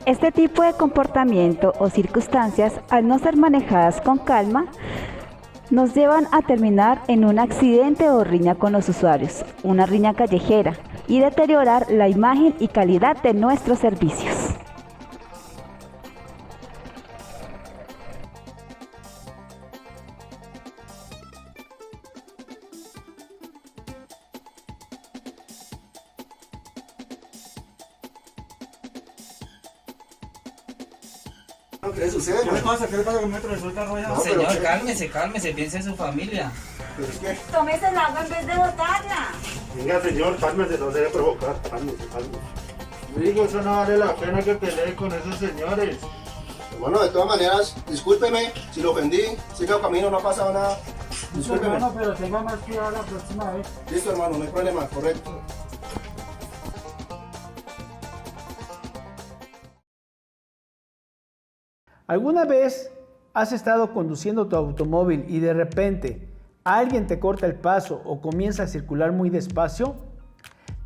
Este tipo de comportamiento o circunstancias, al no ser manejadas con calma, nos llevan a terminar en un accidente o riña con los usuarios, una riña callejera, y deteriorar la imagen y calidad de nuestros servicios. ¿Qué le sucede? ¿Qué le pasa? ¿Qué le pasa con metro de suelta roya? No, Señor, pero- cálmese, piense en su familia. ¿Pero qué? Tómese el agua en vez de botarla. Venga, señor, cálmese, no se debe provocar. Cálmese. Digo, eso no vale la pena que pelee con esos señores. Bueno, de todas maneras, discúlpeme si lo ofendí, siga el camino, no ha pasado nada. Discúlpeme. Hermano, pero tenga más cuidado la próxima vez. Listo, hermano, no hay problema, correcto. ¿Alguna vez has estado conduciendo tu automóvil y de repente alguien te corta el paso o comienza a circular muy despacio?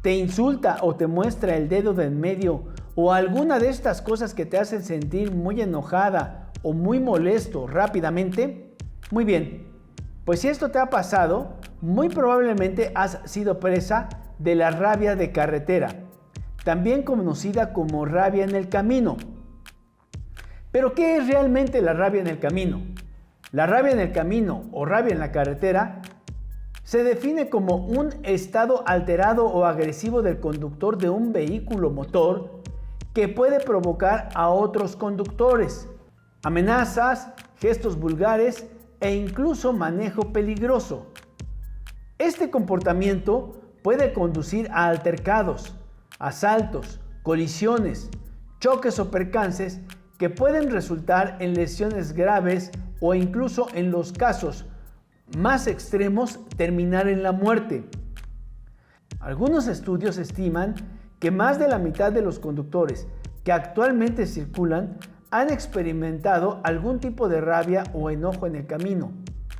¿Te insulta o te muestra el dedo de en medio o alguna de estas cosas que te hacen sentir muy enojada o muy molesto rápidamente? Muy bien, pues si esto te ha pasado, muy probablemente has sido presa de la rabia de carretera, también conocida como rabia en el camino. ¿Pero qué es realmente la rabia en el camino? La rabia en el camino o rabia en la carretera se define como un estado alterado o agresivo del conductor de un vehículo motor que puede provocar a otros conductores, amenazas, gestos vulgares e incluso manejo peligroso. Este comportamiento puede conducir a altercados, asaltos, colisiones, choques o percances que pueden resultar en lesiones graves o incluso en los casos más extremos terminar en la muerte. Algunos estudios estiman que más de la mitad de los conductores que actualmente circulan han experimentado algún tipo de rabia o enojo en el camino,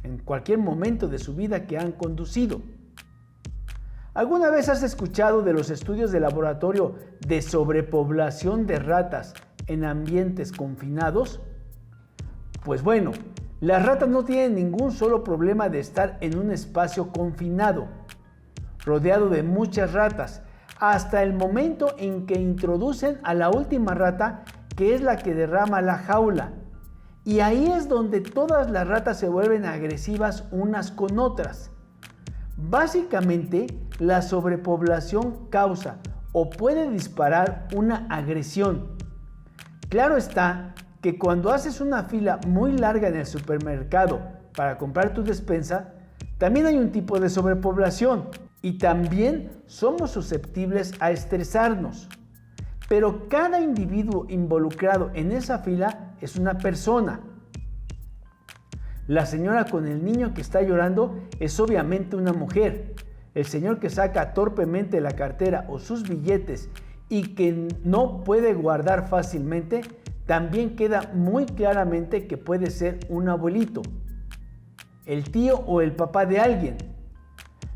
en cualquier momento de su vida que han conducido. ¿Alguna vez has escuchado de los estudios de laboratorio de sobrepoblación de ratas en ambientes confinados? Pues bueno, las ratas no tienen ningún solo problema de estar en un espacio confinado, rodeado de muchas ratas, hasta el momento en que introducen a la última rata, que es la que derrama la jaula. Y ahí es donde todas las ratas se vuelven agresivas unas con otras. Básicamente, la sobrepoblación causa o puede disparar una agresión. Claro está que cuando haces una fila muy larga en el supermercado para comprar tu despensa, también hay un tipo de sobrepoblación y también somos susceptibles a estresarnos. Pero cada individuo involucrado en esa fila es una persona. La señora con el niño que está llorando es obviamente una mujer. El señor que saca torpemente la cartera o sus billetes y que no puede guardar fácilmente, también queda muy claramente que puede ser un abuelito, el tío o el papá de alguien.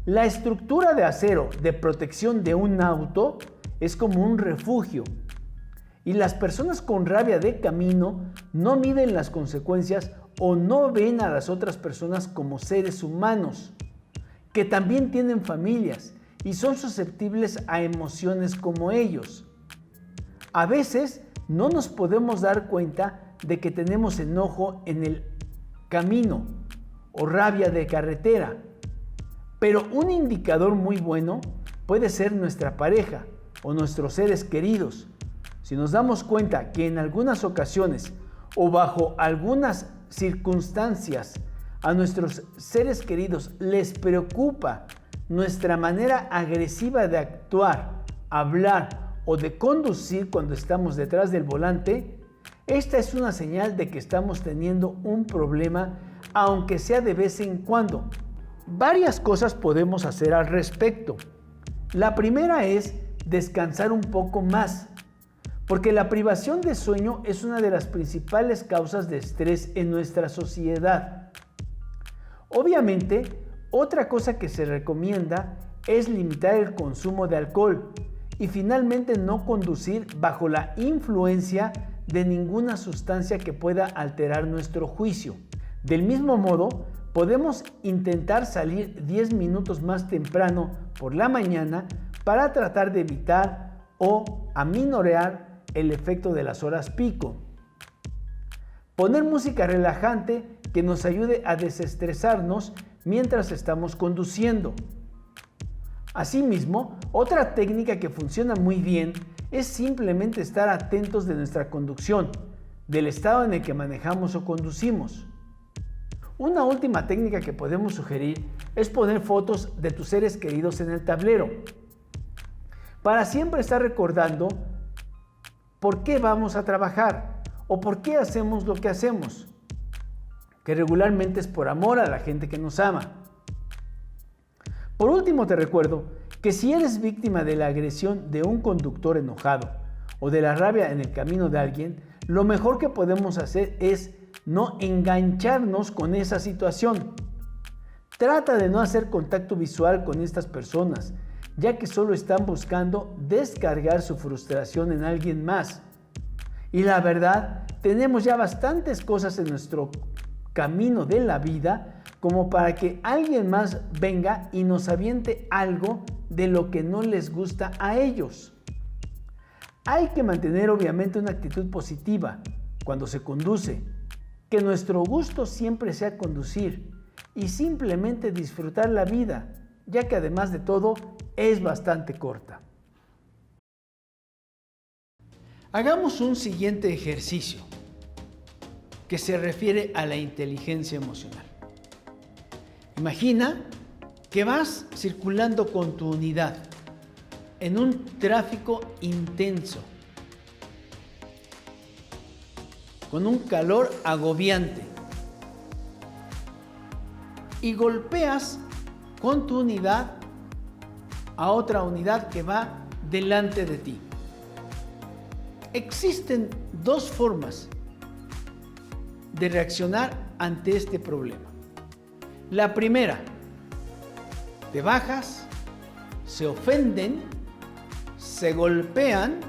La estructura de acero de protección de un auto es como un refugio. Y las personas con rabia de camino no miden las consecuencias o no ven a las otras personas como seres humanos, que también tienen familias y son susceptibles a emociones como ellos. A veces no nos podemos dar cuenta de que tenemos enojo en el camino o rabia de carretera, pero un indicador muy bueno puede ser nuestra pareja o nuestros seres queridos. Si nos damos cuenta que en algunas ocasiones o bajo algunas circunstancias a nuestros seres queridos les preocupa nuestra manera agresiva de actuar, hablar o de conducir cuando estamos detrás del volante, esta es una señal de que estamos teniendo un problema, aunque sea de vez en cuando. Varias cosas podemos hacer al respecto. La primera es descansar un poco más, porque la privación de sueño es una de las principales causas de estrés en nuestra sociedad. Obviamente, otra cosa que se recomienda es limitar el consumo de alcohol y finalmente no conducir bajo la influencia de ninguna sustancia que pueda alterar nuestro juicio. Del mismo modo, podemos intentar salir 10 minutos más temprano por la mañana para tratar de evitar o aminorar el efecto de las horas pico. Poner música relajante que nos ayude a desestresarnos mientras estamos conduciendo. Asimismo, otra técnica que funciona muy bien es simplemente estar atentos de nuestra conducción, del estado en el que manejamos o conducimos. Una última técnica que podemos sugerir es poner fotos de tus seres queridos en el tablero, para siempre estar recordando por qué vamos a trabajar o por qué hacemos lo que hacemos, que regularmente es por amor a la gente que nos ama. Por último, te recuerdo que si eres víctima de la agresión de un conductor enojado o de la rabia en el camino de alguien, lo mejor que podemos hacer es no engancharnos con esa situación. Trata de no hacer contacto visual con estas personas, ya que solo están buscando descargar su frustración en alguien más. Y la verdad, tenemos ya bastantes cosas en nuestro camino de la vida como para que alguien más venga y nos aviente algo de lo que no les gusta a ellos. Hay que mantener obviamente una actitud positiva cuando se conduce, que nuestro gusto siempre sea conducir y simplemente disfrutar la vida, ya que además de todo es bastante corta. Hagamos un siguiente ejercicio que se refiere a la inteligencia emocional. Imagina que vas circulando con tu unidad en un tráfico intenso, con un calor agobiante. y golpeas con tu unidad a otra unidad que va delante de ti. Existen dos formas de reaccionar ante este problema. La primera, te bajas, se ofenden, se golpean,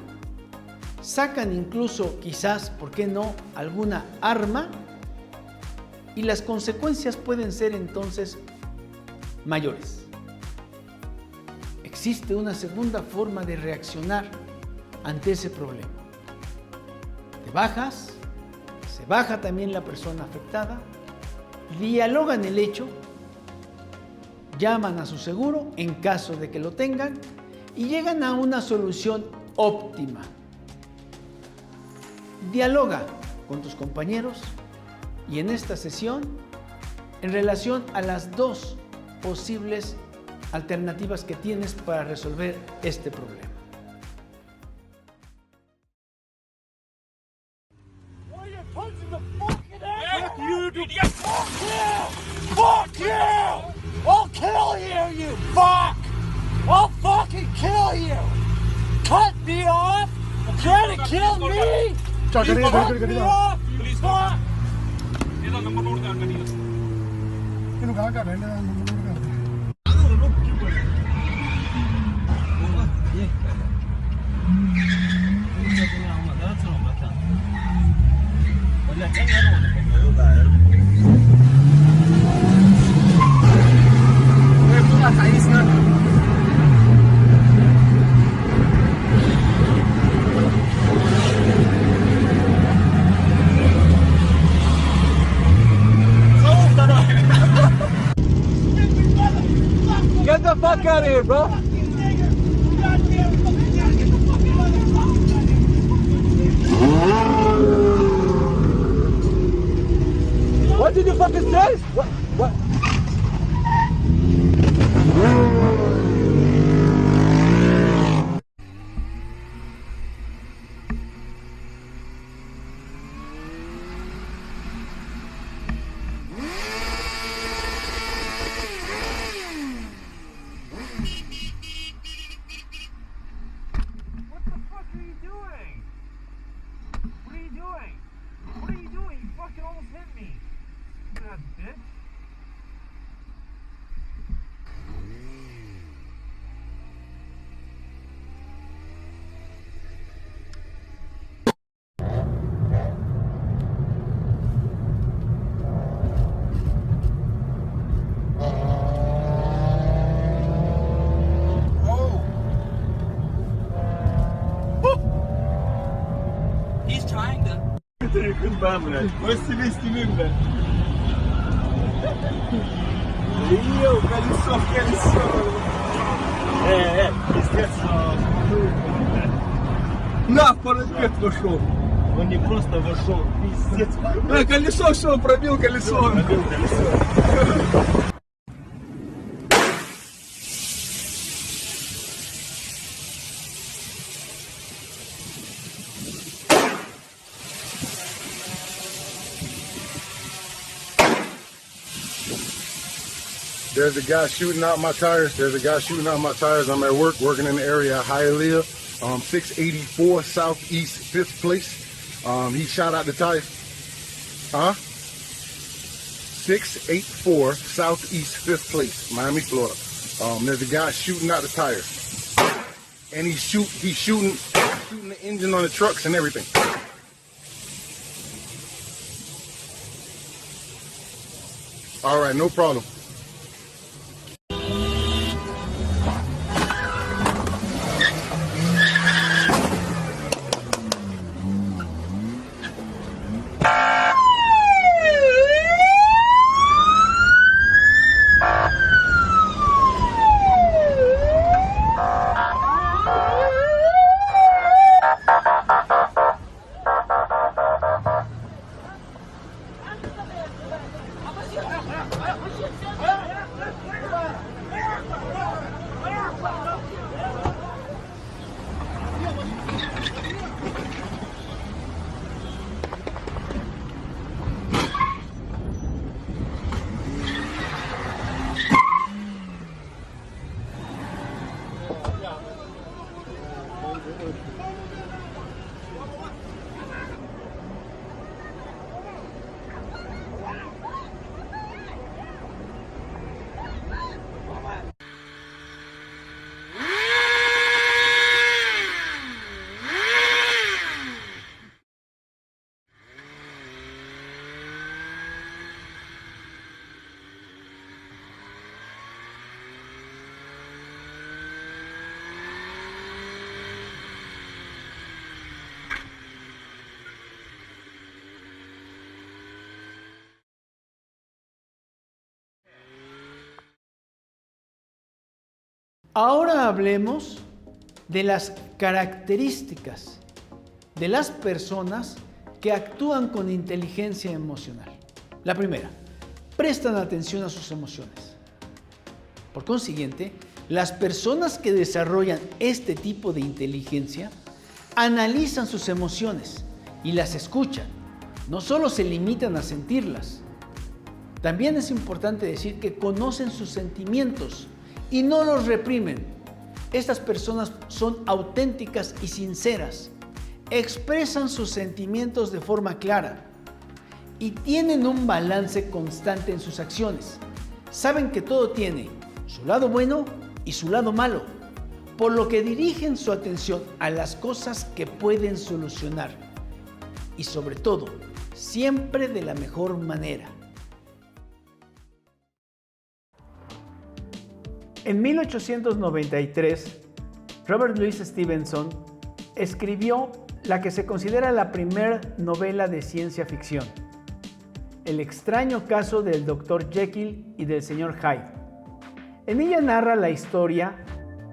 sacan incluso quizás, ¿por qué no?, alguna arma, y las consecuencias pueden ser entonces mayores. Existe una segunda forma de reaccionar ante ese problema. Te bajas, se baja también la persona afectada, dialogan el hecho, llaman a su seguro en caso de que lo tengan y llegan a una solución óptima. Dialoga con tus compañeros y en esta sesión en relación a las dos posibles alternativas que tienes para resolver este problema. Fuck you! I'll kill you, you fuck! I'll fucking kill you! Cut me off! Try to kill me! Cut me off! Fuck! Get the fuck out of here, bro! What did you fucking say? What? блядь. Колесо. Пиздец. На, в парапет вошел. Он не просто вошел, пиздец. Колесо шел, пробил колесо. There's a guy shooting out my tires. I'm at work, working in the area of Hialeah, 684 Southeast 5th Place. He shot out the tires. 684 Southeast 5th Place, Miami, Florida. There's a guy shooting out the tires. And he's shooting the engine on the trucks and everything. All right, no problem. Oh, shit. Ahora hablemos de las características de las personas que actúan con inteligencia emocional. La primera, prestan atención a sus emociones. Por consiguiente, las personas que desarrollan este tipo de inteligencia analizan sus emociones y las escuchan. No solo se limitan a sentirlas. También es importante decir que conocen sus sentimientos y no los reprimen. Estas personas son auténticas y sinceras. Expresan sus sentimientos de forma clara y tienen un balance constante en sus acciones. Saben que todo tiene su lado bueno y su lado malo, por lo que dirigen su atención a las cosas que pueden solucionar y sobre todo, siempre de la mejor manera. En 1893, Robert Louis Stevenson escribió la que se considera la primera novela de ciencia ficción, El extraño caso del Dr. Jekyll y del Sr. Hyde. En ella narra la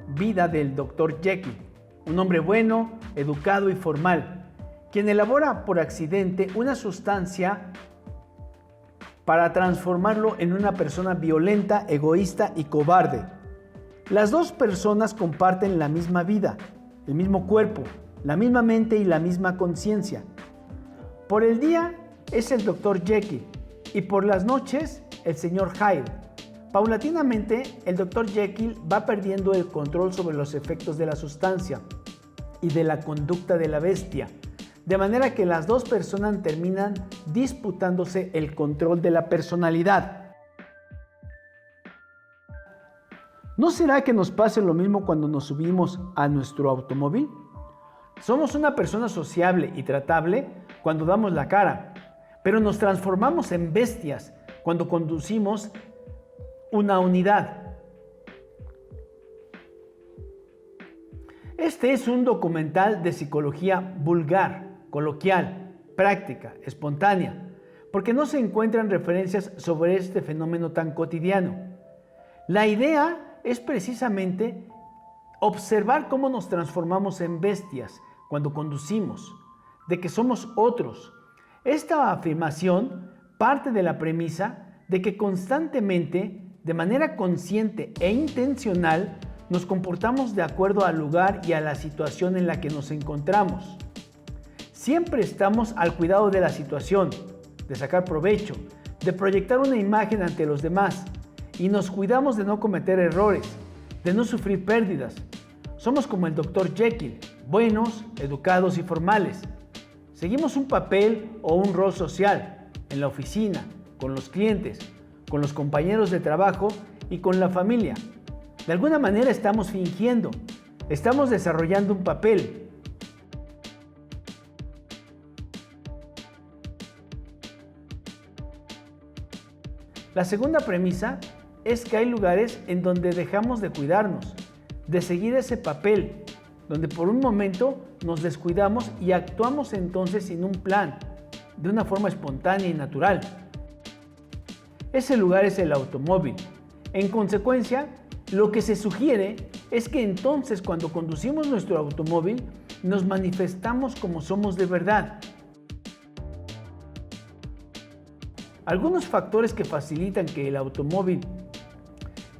vida del Dr. Jekyll, un hombre bueno, educado y formal, quien elabora por accidente una sustancia para transformarlo en una persona violenta, egoísta y cobarde. Las dos personas comparten la misma vida, el mismo cuerpo, la misma mente y la misma conciencia. Por el día es el Dr. Jekyll y por las noches el Sr. Hyde. Paulatinamente, el Dr. Jekyll va perdiendo el control sobre los efectos de la sustancia y de la conducta de la bestia, de manera que las dos personas terminan disputándose el control de la personalidad. ¿No será que nos pase lo mismo cuando nos subimos a nuestro automóvil? Somos una persona sociable y tratable cuando damos la cara, pero nos transformamos en bestias cuando conducimos una unidad. Este es un documental de psicología vulgar, coloquial, práctica, espontánea, porque no se encuentran referencias sobre este fenómeno tan cotidiano. La idea es precisamente observar cómo nos transformamos en bestias cuando conducimos, de que somos otros. Esta afirmación parte de la premisa de que constantemente, de manera consciente e intencional, nos comportamos de acuerdo al lugar y a la situación en la que nos encontramos. Siempre estamos al cuidado de la situación, de sacar provecho, de proyectar una imagen ante los demás, y nos cuidamos de no cometer errores, de no sufrir pérdidas. Somos como el Dr. Jekyll, buenos, educados y formales. Seguimos un papel o un rol social, en la oficina, con los clientes, con los compañeros de trabajo y con la familia. De alguna manera estamos fingiendo, estamos desarrollando un papel. La segunda premisa es que hay lugares en donde dejamos de cuidarnos, de seguir ese papel, donde por un momento nos descuidamos y actuamos entonces sin un plan, de una forma espontánea y natural. Ese lugar es el automóvil. En consecuencia, lo que se sugiere es que entonces cuando conducimos nuestro automóvil, nos manifestamos como somos de verdad. Algunos factores que facilitan que el automóvil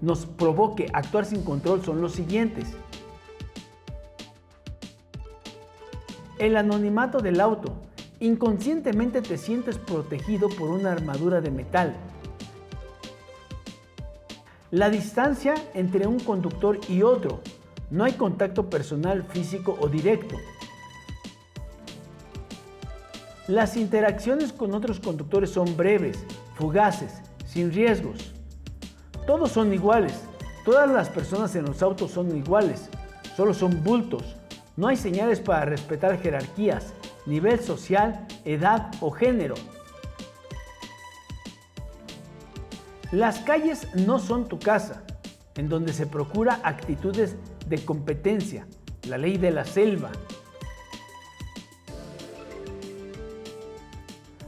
nos provoque actuar sin control son los siguientes. El anonimato del auto. Inconscientemente te sientes protegido por una armadura de metal. La distancia entre un conductor y otro. No hay contacto personal, físico o directo. Las interacciones con otros conductores son breves, fugaces, sin riesgos. Todos son iguales. Todas las personas en los autos son iguales. Solo son bultos. No hay señales para respetar jerarquías, nivel social, edad o género. Las calles no son tu casa, en donde se procura actitudes de competencia, la ley de la selva.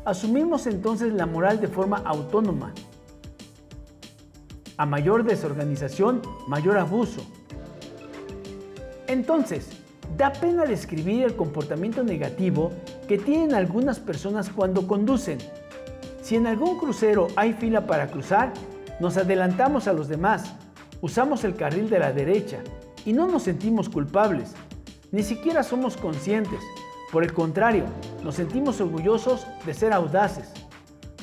Asumimos entonces la moral de forma autónoma. A mayor desorganización, mayor abuso. Entonces, da pena describir el comportamiento negativo que tienen algunas personas cuando conducen. Si en algún crucero hay fila para cruzar, nos adelantamos a los demás, usamos el carril de la derecha y no nos sentimos culpables. Ni siquiera somos conscientes. Por el contrario, nos sentimos orgullosos de ser audaces.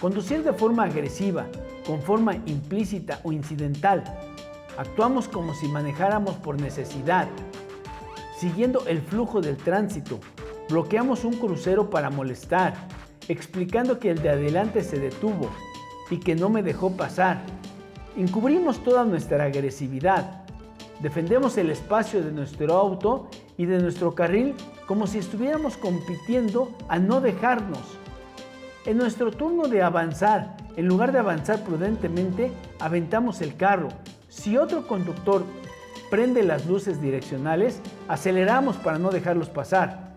Conducir de forma agresiva, con forma implícita o incidental. Actuamos como si manejáramos por necesidad, siguiendo el flujo del tránsito. Bloqueamos un crucero para molestar, explicando que el de adelante se detuvo y que no me dejó pasar. Encubrimos toda nuestra agresividad. Defendemos el espacio de nuestro auto y de nuestro carril como si estuviéramos compitiendo a no dejarnos. En nuestro turno de avanzar, en lugar de avanzar prudentemente, aventamos el carro. Si otro conductor prende las luces direccionales, aceleramos para no dejarlos pasar.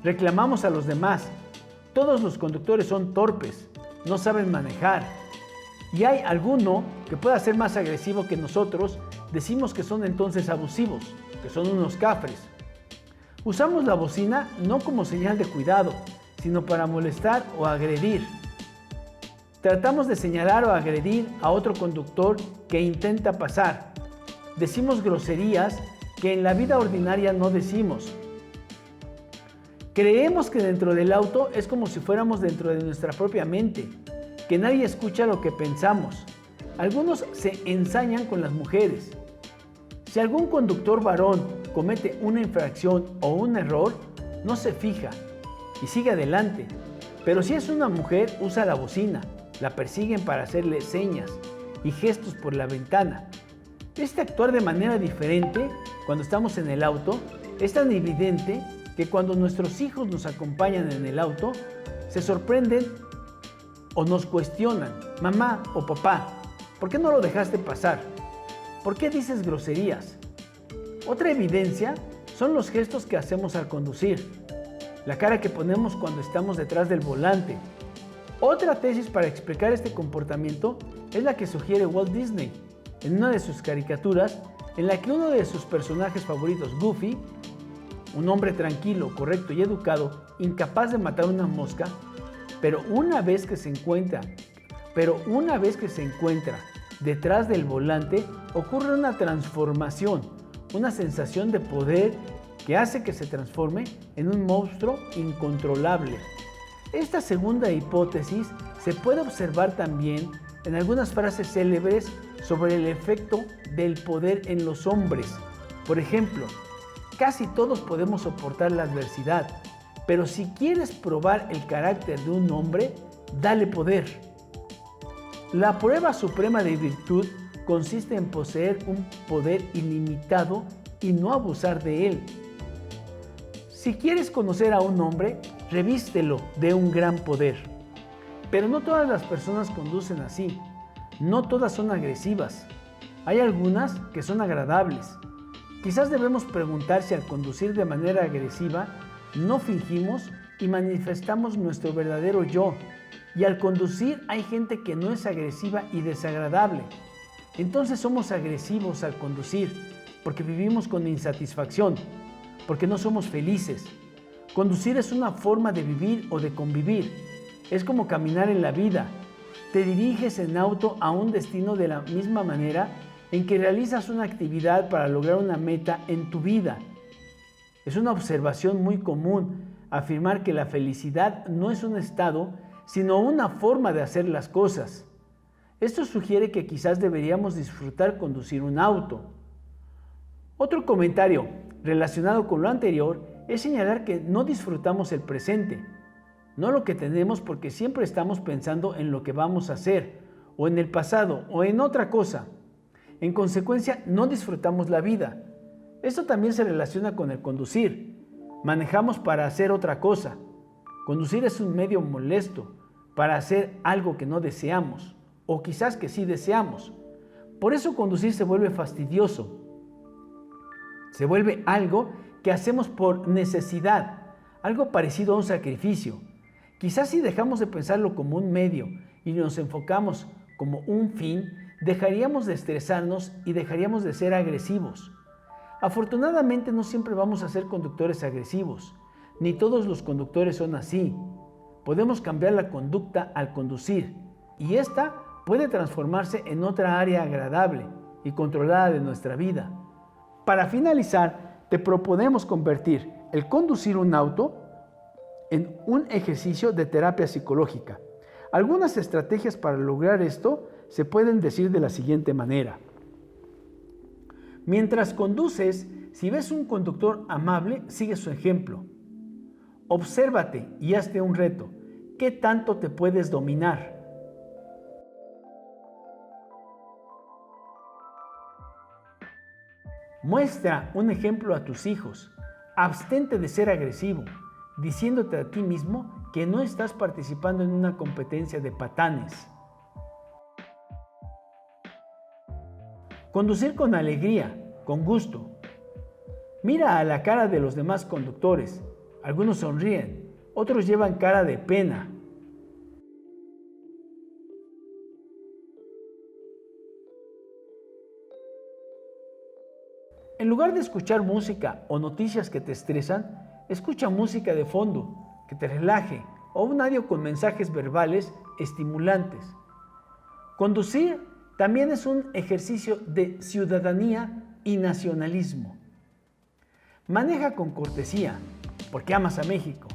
Reclamamos a los demás. Todos los conductores son torpes, no saben manejar. Y hay alguno que pueda ser más agresivo que nosotros, decimos que son entonces abusivos, que son unos cafres. Usamos la bocina no como señal de cuidado, sino para molestar o agredir. Tratamos de señalar o agredir a otro conductor que intenta pasar. Decimos groserías que en la vida ordinaria no decimos. Creemos que dentro del auto es como si fuéramos dentro de nuestra propia mente, que nadie escucha lo que pensamos. Algunos se ensañan con las mujeres. Si algún conductor varón comete una infracción o un error, no se fija y sigue adelante. Pero si es una mujer, usa la bocina, la persiguen para hacerle señas y gestos por la ventana. Este actuar de manera diferente cuando estamos en el auto es tan evidente que cuando nuestros hijos nos acompañan en el auto, se sorprenden o nos cuestionan, mamá o papá, ¿por qué no lo dejaste pasar? ¿Por qué dices groserías? Otra evidencia son los gestos que hacemos al conducir, la cara que ponemos cuando estamos detrás del volante. Otra tesis para explicar este comportamiento es la que sugiere Walt Disney en una de sus caricaturas, en la que uno de sus personajes favoritos, Goofy, un hombre tranquilo, correcto y educado, incapaz de matar una mosca, pero una vez que se encuentra detrás del volante, ocurre una transformación, una sensación de poder que hace que se transforme en un monstruo incontrolable. Esta segunda hipótesis se puede observar también en algunas frases célebres sobre el efecto del poder en los hombres. Por ejemplo, casi todos podemos soportar la adversidad, pero si quieres probar el carácter de un hombre, dale poder. La prueba suprema de virtud consiste en poseer un poder ilimitado y no abusar de él. Si quieres conocer a un hombre, revístelo de un gran poder. Pero no todas las personas conducen así. No todas son agresivas. Hay algunas que son agradables. Quizás debemos preguntar si al conducir de manera agresiva no fingimos y manifestamos nuestro verdadero yo. Y al conducir hay gente que no es agresiva y desagradable. Entonces somos agresivos al conducir porque vivimos con insatisfacción, porque no somos felices. Conducir es una forma de vivir o de convivir. Es como caminar en la vida. Te diriges en auto a un destino de la misma manera en que realizas una actividad para lograr una meta en tu vida. Es una observación muy común afirmar que la felicidad no es un estado, sino una forma de hacer las cosas. Esto sugiere que quizás deberíamos disfrutar conducir un auto. Otro comentario relacionado con lo anterior es señalar que no disfrutamos el presente, no lo que tenemos, porque siempre estamos pensando en lo que vamos a hacer, o en el pasado, o en otra cosa. En consecuencia, no disfrutamos la vida. Esto también se relaciona con el conducir. Manejamos para hacer otra cosa. Conducir es un medio molesto para hacer algo que no deseamos, o quizás que sí deseamos. Por eso conducir se vuelve fastidioso. Se vuelve algo que hacemos por necesidad, algo parecido a un sacrificio. Quizás si dejamos de pensarlo como un medio y nos enfocamos como un fin, dejaríamos de estresarnos y dejaríamos de ser agresivos. Afortunadamente no siempre vamos a ser conductores agresivos, ni todos los conductores son así. Podemos cambiar la conducta al conducir y esta puede transformarse en otra área agradable y controlada de nuestra vida. Para finalizar, te proponemos convertir el conducir un auto en un ejercicio de terapia psicológica. Algunas estrategias para lograr esto se pueden decir de la siguiente manera. Mientras conduces, si ves un conductor amable, sigue su ejemplo. Obsérvate y hazte un reto. ¿Qué tanto te puedes dominar? Muestra un ejemplo a tus hijos. Abstente de ser agresivo, diciéndote a ti mismo que no estás participando en una competencia de patanes. Conducir con alegría, con gusto. Mira a la cara de los demás conductores. Algunos sonríen, otros llevan cara de pena. En lugar de escuchar música o noticias que te estresan, escucha música de fondo, que te relaje, o un audio con mensajes verbales estimulantes. Conducir también es un ejercicio de ciudadanía y nacionalismo. Maneja con cortesía, porque amas a México,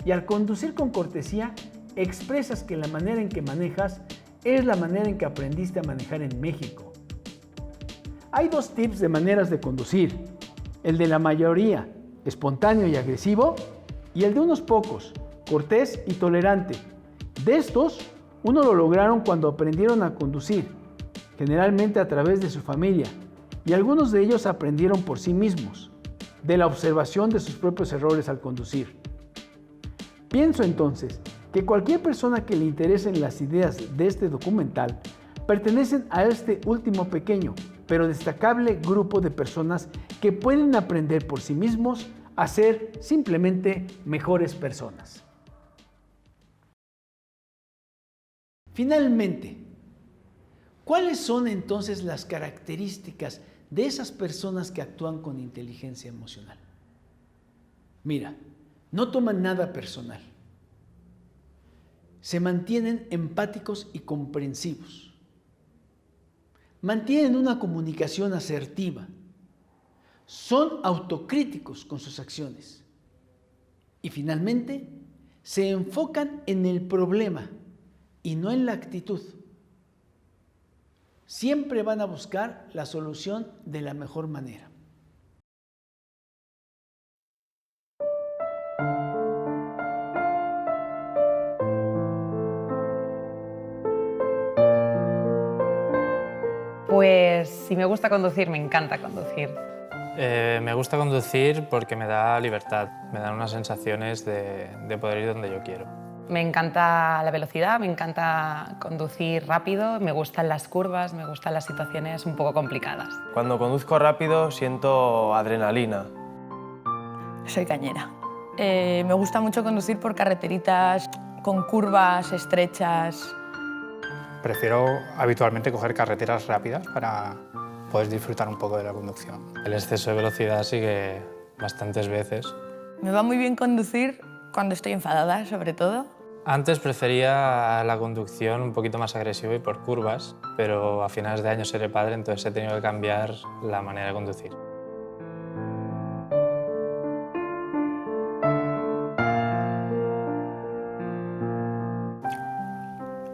y al conducir con cortesía, expresas que la manera en que manejas es la manera en que aprendiste a manejar en México. Hay dos tips de maneras de conducir, el de la mayoría, espontáneo y agresivo, y el de unos pocos, cortés y tolerante. De estos, uno lo lograron cuando aprendieron a conducir, generalmente a través de su familia, y algunos de ellos aprendieron por sí mismos, de la observación de sus propios errores al conducir. Pienso entonces que cualquier persona que le interesen las ideas de este documental pertenecen a este último pequeño, pero destacable grupo de personas que pueden aprender por sí mismos a ser simplemente mejores personas. Finalmente, ¿cuáles son entonces las características de esas personas que actúan con inteligencia emocional? Mira, no toman nada personal. Se mantienen empáticos y comprensivos. Mantienen una comunicación asertiva. Son autocríticos con sus acciones. Y finalmente, se enfocan en el problema y no en la actitud. Siempre van a buscar la solución de la mejor manera. Pues si me gusta conducir, me encanta conducir. Me gusta conducir porque me da libertad, me dan unas sensaciones de poder ir donde yo quiero. Me encanta la velocidad, me encanta conducir rápido, me gustan las curvas, me gustan las situaciones un poco complicadas. Cuando conduzco rápido siento adrenalina. Soy cañera. Me gusta mucho conducir por carreteritas con curvas estrechas. Prefiero habitualmente coger carreteras rápidas para poder disfrutar un poco de la conducción. El exceso de velocidad sigue bastantes veces. Me va muy bien conducir cuando estoy enfadada, sobre todo. Antes prefería la conducción un poquito más agresiva y por curvas, pero a finales de año seré padre, entonces he tenido que cambiar la manera de conducir.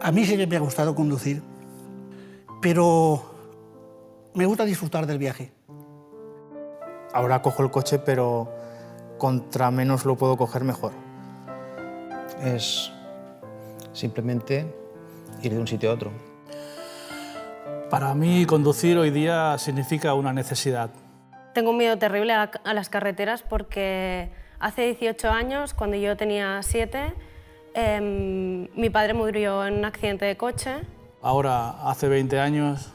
A mí sí que me ha gustado conducir, pero me gusta disfrutar del viaje. Ahora cojo el coche, pero contra menos lo puedo coger mejor. Es simplemente ir de un sitio a otro. Para mí, conducir hoy día significa una necesidad. Tengo un miedo terrible a las carreteras porque hace 18 años, cuando yo tenía 7, mi padre murió en un accidente de coche. Ahora, hace 20 años,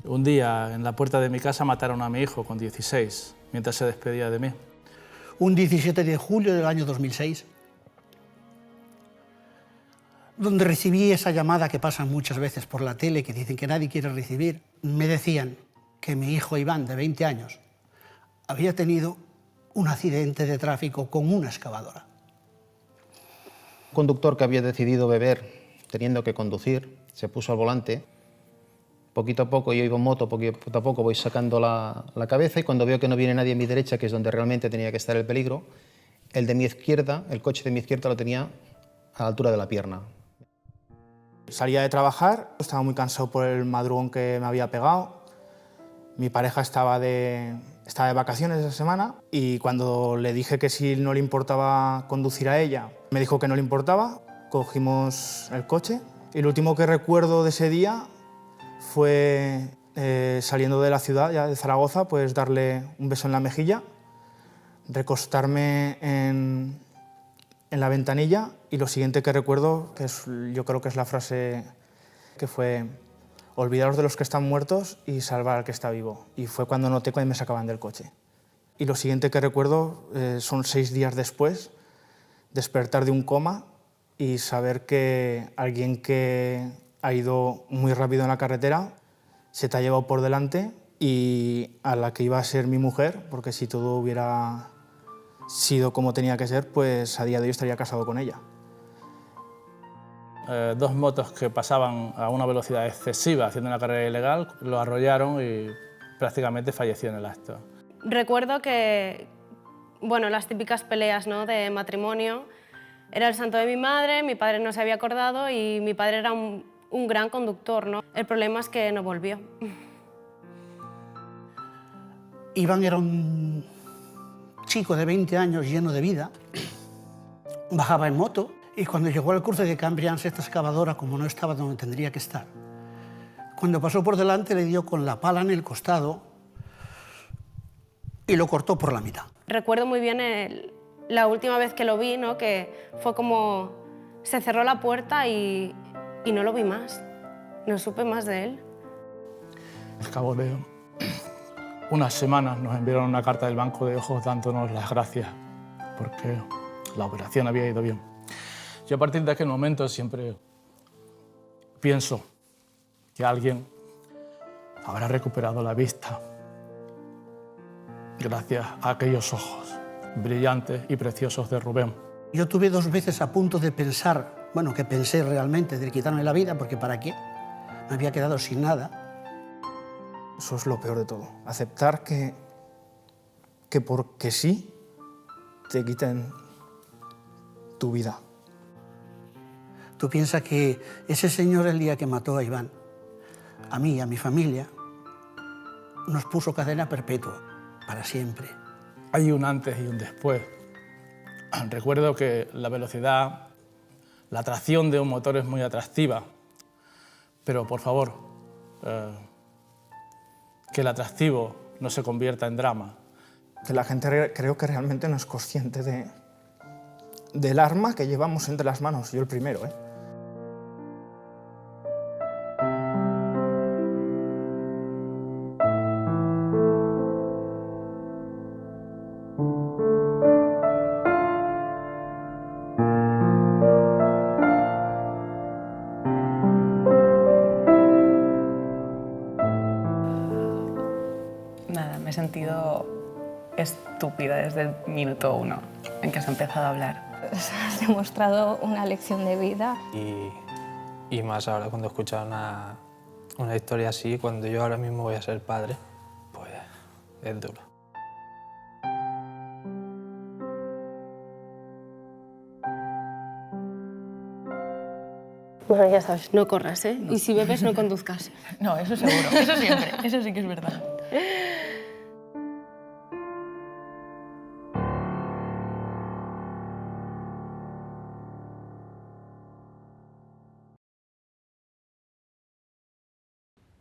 un día en la puerta de mi casa mataron a mi hijo con 16, mientras se despedía de mí. Un 17 de julio del año 2006, donde recibí esa llamada que pasa muchas veces por la tele, que dicen que nadie quiere recibir. Me decían que mi hijo Iván, de 20 años, había tenido un accidente de tráfico con una excavadora. Un conductor que había decidido beber teniendo que conducir se puso al volante. Poquito a poco, yo iba en moto, poquito a poco voy sacando la cabeza y cuando veo que no viene nadie a mi derecha, que es donde realmente tenía que estar el peligro, el de mi izquierda, el coche de mi izquierda lo tenía a la altura de la pierna. Salía de trabajar, estaba muy cansado por el madrugón que me había pegado. Mi pareja estaba de vacaciones esa semana y cuando le dije que si no le importaba conducir a ella, me dijo que no le importaba. Cogimos el coche y lo último que recuerdo de ese día fue saliendo de la ciudad, ya de Zaragoza, pues darle un beso en la mejilla, recostarme en la ventanilla y lo siguiente que recuerdo, yo creo que es la frase que fue: olvidaros de los que están muertos y salvar al que está vivo. Y fue cuando noté que me sacaban del coche. Y lo siguiente que recuerdo son 6 días después, despertar de un coma y saber que alguien que ha ido muy rápido en la carretera se te ha llevado por delante y a la que iba a ser mi mujer, porque si todo hubiera sido como tenía que ser, pues a día de hoy estaría casado con ella. 2 motos que pasaban a una velocidad excesiva haciendo una carrera ilegal lo arrollaron y prácticamente falleció en el acto. Recuerdo que, bueno, las típicas peleas, ¿no?, de matrimonio. Era el santo de mi madre, mi padre no se había acordado y mi padre era un gran conductor, ¿no? El problema es que no volvió. Iván era un chico de 20 años lleno de vida, bajaba en moto y cuando llegó al cruce de Cambrians, esta excavadora, como no estaba donde tendría que estar, cuando pasó por delante le dio con la pala en el costado y lo cortó por la mitad. Recuerdo muy bien la última vez que lo vi, ¿no?, que fue como se cerró la puerta y no lo vi más, no supe más de él. Al cabo de unas semanas nos enviaron una carta del Banco de Ojos dándonos las gracias porque la operación había ido bien. Yo a partir de aquel momento siempre pienso que alguien habrá recuperado la vista gracias a aquellos ojos brillantes y preciosos de Rubén. Yo tuve 2 veces a punto de pensar, bueno, que pensé realmente de quitarme la vida, porque ¿para qué? Me había quedado sin nada. Eso es lo peor de todo, aceptar que porque sí te quiten tu vida. Tú piensas que ese señor, el día que mató a Iván, a mí y a mi familia, nos puso cadena perpetua, para siempre. Hay un antes y un después. Recuerdo que la velocidad, la atracción de un motor es muy atractiva, pero por favor, que el atractivo no se convierta en drama. Que la gente creo que realmente no es consciente del arma que llevamos entre las manos, yo el primero, ¿eh? Nada, me he sentido estúpida desde el minuto 1 en que has empezado a hablar. Has demostrado una lección de vida. Y más ahora cuando escuchas una historia así, cuando yo ahora mismo voy a ser padre, pues es duro. Bueno, ya sabes, no corras, ¿eh? Y si bebes, no conduzcas. No, eso seguro, eso siempre, eso sí que es verdad.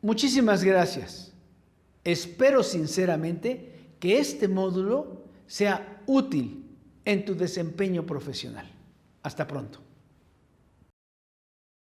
Muchísimas gracias. Espero sinceramente que este módulo sea útil en tu desempeño profesional. Hasta pronto.